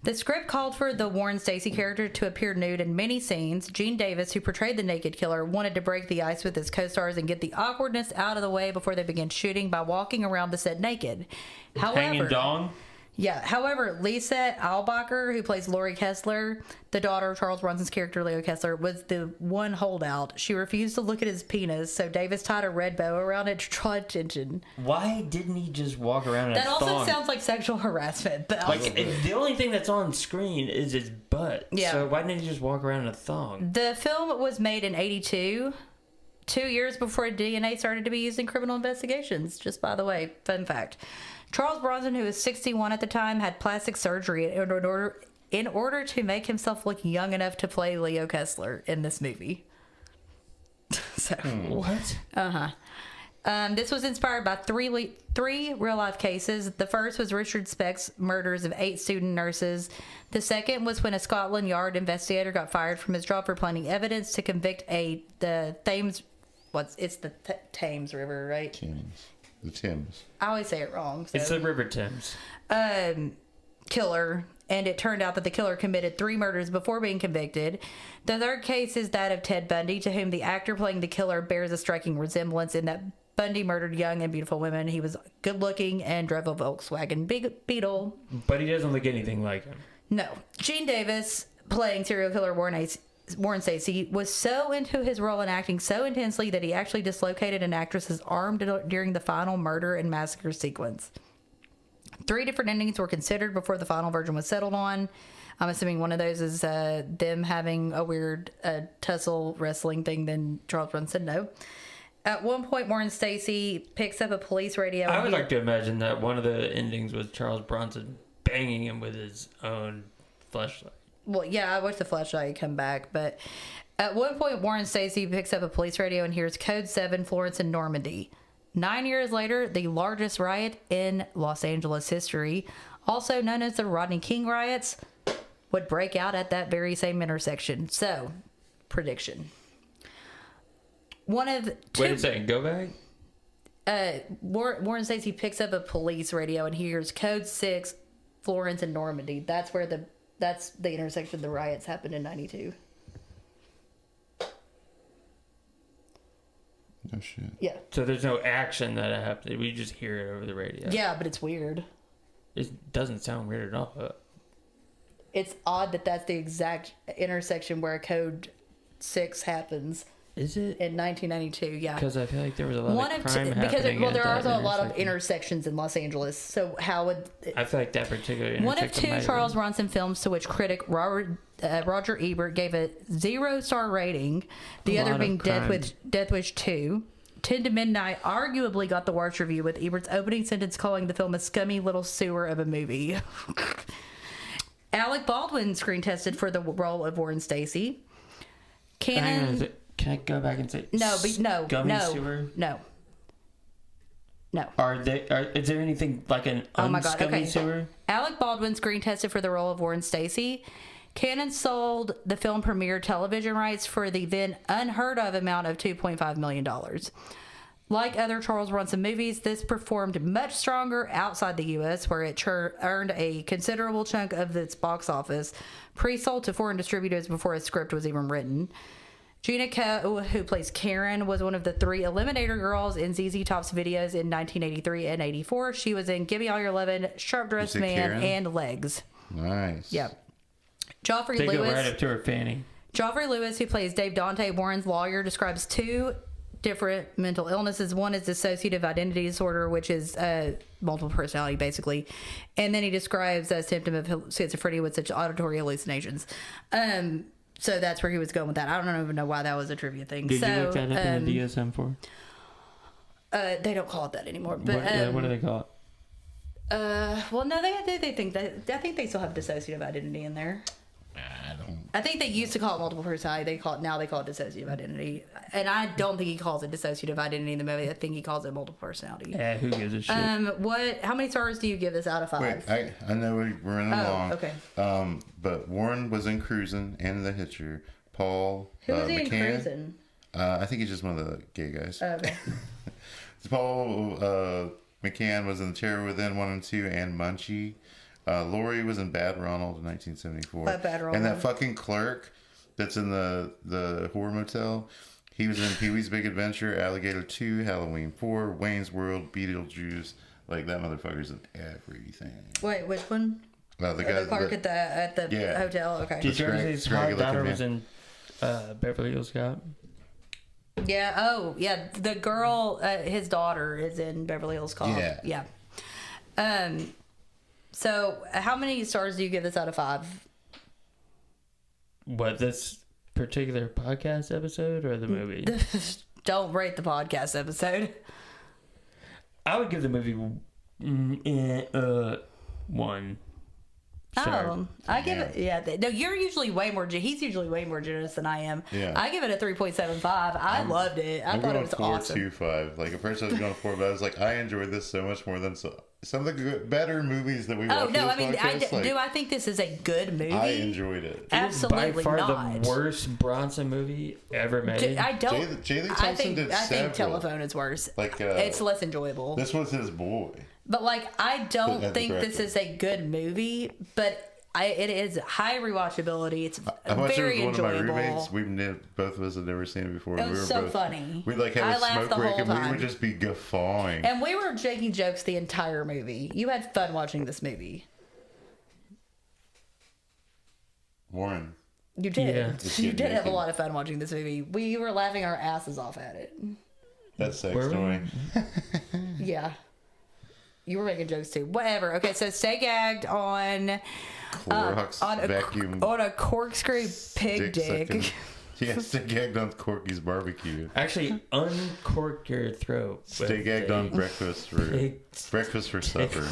The script called for the Warren Stacy character to appear nude in many scenes. Gene Davis, who portrayed the naked killer, wanted to break the ice with his co-stars and get the awkwardness out of the way before they began shooting by walking around the set naked. Hanging dong? Yeah. However, Lisa Albacher, who plays Lori Kessler, the daughter of Charles Bronson's character Leo Kessler, was the one holdout. She refused to look at his penis, so Davis tied a red bow around it to draw attention. Why didn't he just walk around in That a also thong? sounds like sexual harassment. But Like, the only thing that's on screen is his butt. Yeah. So why didn't he just walk around in a thong? the film was made in 1982, 2 years before DNA started to be used in criminal investigations. Just by the way, fun fact. Charles Bronson, who was 61 at the time, had plastic surgery in order to make himself look young enough to play Leo Kessler in this movie. So, What? this was inspired by three real-life cases. The first was Richard Speck's murders of 8 student nurses. The second was when a Scotland Yard investigator got fired from his job for planting evidence to convict the Thames... It's the Thames River, right? The Thames. I always say it wrong. So. It's the River Thames. Killer, and it turned out that the killer committed 3 murders before being convicted. The third case is that of Ted Bundy, to whom the actor playing the killer bears a striking resemblance in that Bundy murdered young and beautiful women. He was good looking and drove a Volkswagen Beetle. But he doesn't look anything like him. No. Gene Davis, playing serial killer Warren Stacy, was so into his role in acting so intensely that he actually dislocated an actress's arm during the final murder and massacre sequence. 3 different endings were considered before the final version was settled on. I'm assuming one of those is them having a weird tussle wrestling thing. Then Charles Bronson said no. At one point, Warren Stacy picks up a police radio. I would like to imagine that one of the endings was Charles Bronson banging him with his own fleshlight. Well, yeah, I wish the flashlight had come back, but at one point, Warren Stacy picks up a police radio and hears Code 7, Florence and Normandy. 9 years later, the largest riot in Los Angeles history, also known as the Rodney King riots, would break out at that very same intersection. So, prediction. One of 2... Wait a second, go back? Warren Stacy picks up a police radio and hears Code 6, Florence and Normandy. That's the intersection the riots happened in 92. No shit. Yeah. So there's no action that happened. We just hear it over the radio. Yeah, but it's weird. It doesn't sound weird at all. It's odd that that's the exact intersection where Code 6 happens. Is it? In 1992, yeah. Because I feel like there was a lot of crime happening. There are also a lot of intersection. intersections in Los Angeles. So how would... I feel like that particular intersection One of 2 might Charles have been- Bronson films to which critic Roger Ebert gave a 0-star rating, the A other lot being of crime. Death Wish 2. 10 to Midnight arguably got the worst review, with Ebert's opening sentence calling the film a scummy little sewer of a movie. Alec Baldwin screen tested for the role of Warren Stacy. Hang on a Canon... sec. Can I go back and say no, Gummy sewer? no. Is there anything like an unscummy sewer? Alec Baldwin screen tested for the role of Warren Stacy. Canon sold the film premiere television rights for the then unheard of amount of $2.5 million. Like other Charles Bronson movies, this performed much stronger outside the U.S., where it earned a considerable chunk of its box office, pre-sold to foreign distributors before a script was even written. Gina Ko, who plays Karen, was one of the 3 Eliminator girls in ZZ Top's videos in 1983 and 84. She was in Give Me All Your Lovin', Sharp Dressed Man, Karen? and Legs. Nice. Yep. Joffrey They Lewis. go right up to her fanny. Joffrey Lewis, who plays Dave Dante, Warren's lawyer, describes 2 different mental illnesses. One is dissociative identity disorder, which is multiple personality, basically. And then he describes a symptom of schizophrenia with such auditory hallucinations. So that's where he was going with that. I don't even know why that was a trivia thing. Did you look that up in the DSM-4? They don't call it that anymore. But what do they call it? well, no, they think that. I think they still have dissociative identity in there. I think they used to call it multiple personality. They call it dissociative identity, and I don't think he calls it dissociative identity in the movie. I think he calls it multiple personality. Yeah, who gives a shit? How many stars do you give this out of 5? Wait, I know we're running along. Okay. But Warren was in Cruisin' and The Hitcher. Paul Who was he in McCann. Cruisin'? I think he's just one of the gay guys. Okay. Paul McCann was in The Terror Within 1 and 2 and Munchie. Laurie was in Bad Ronald in 1974. Bad Ronald. And that fucking clerk that's in the horror motel, he was in Pee-wee's Big Adventure, Alligator 2, Halloween 4, Wayne's World, Beetlejuice. Like, that motherfucker's in everything. Wait, which one? The guy, the clerk at the hotel. Okay. Did you ever say his hot daughter was man. in Beverly Hills Cop? Yeah. Oh, yeah. The girl, his daughter, is in Beverly Hills Cop. Yeah. So, how many stars do you give this out of 5? What, this particular podcast episode or the movie? Don't rate the podcast episode. I would give the movie 1 star. Oh, I give it. Yeah. No, you're usually way more. He's usually way more generous than I am. Yeah. I give it a 3.75. I loved it. I thought it was awesome. 4.25. Like at first I was going 4, but I was like, I enjoyed this so much more than some of the better movies that we watched. Oh no, I mean, podcast. do I think this is a good movie? I enjoyed it. Absolutely by far not. the worst Bronson movie ever made. I don't. Jay Lee Thompson did I think several. Telephone is worse. Like it's less enjoyable. This was his boy. But like, I don't As a think this director. is a good movie, but it is high rewatchability. It's I watched very it with one enjoyable. of my roommates. Both of us had never seen it before. It was so funny. We'd like I have a laughed smoke the break whole and we time. would just be guffawing. And we were making jokes the entire movie. You had fun watching this movie. Warren. You did. Yeah. You did have a lot of fun watching this movie. We were laughing our asses off at it. That sex Were we? story. Yeah. You were making jokes too. Whatever. Okay, so stay gagged on Clorox vacuum. on a corkscrew pig dick dick. sucking. Yeah, stay gagged on Corky's barbecue. Actually, uncork your throat. Stay with gagged a on breakfast for supper.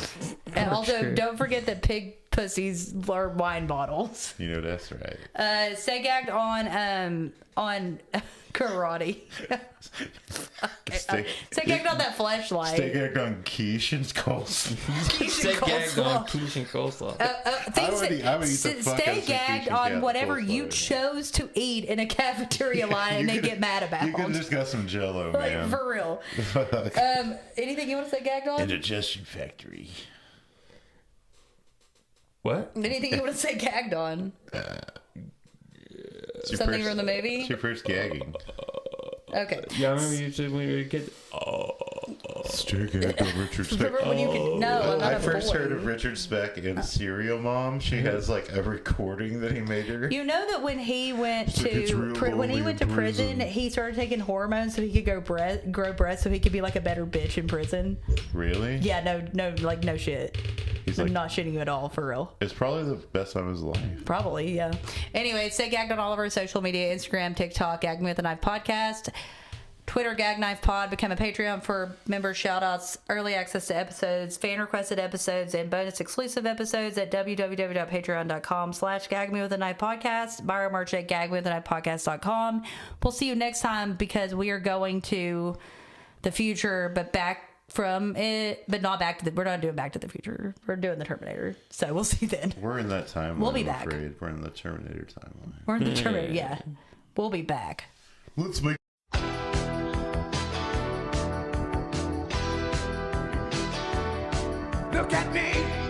And also, Corkscrew. don't forget that pig pussies are wine bottles. You know that's right. Stay gagged on karate. Stay gagged on that flashlight. Stay gagged on quiche and coleslaw. Stay gagged on quiche and coleslaw. I would eat the fuck out Stay of some gagged quiche on and whatever coleslaw you right now. chose to eat in a cafeteria line and they get mad about. You could just got some Jello, Like, man. for real. Anything you want to say gagged on? Indigestion factory. What? Anything you want to say gagged on? Something from the movie? It's your first gagging. Okay. Yeah, I remember you said when you were a kid. Stay gagged on Richard Speck. Remember when you could... No, I'm not I a first boy. heard of Richard Speck in Serial Mom. She has like a recording that he made her. You know that when he went It's like it's to real when he lonely went in to prison, prison. he started taking hormones so he could grow breasts so he could be like a better bitch in prison. Really? Yeah, no shit. He's I'm like, not shitting you at all, for real. it's probably the best time of his life. Probably, yeah. Anyway, stay gagged on all of our social media, Instagram, TikTok, Gag Me with a Knife Podcast, Twitter, Gag Knife Pod. Become a Patreon for members, shout-outs, early access to episodes, fan-requested episodes, and bonus exclusive episodes at www.patreon.com/gagmewithaknifepodcast. Buy our merch at gagmewithaknifepodcast.com. We'll see you next time because we are going to the future, but back from it, but not back to the. We're not doing Back to the Future. We're doing the Terminator. So we'll see then. We're in that timeline. We'll be back. Afraid. We're in the Terminator timeline. We're in the Terminator. Yeah, we'll be back. Let's make. Look at me.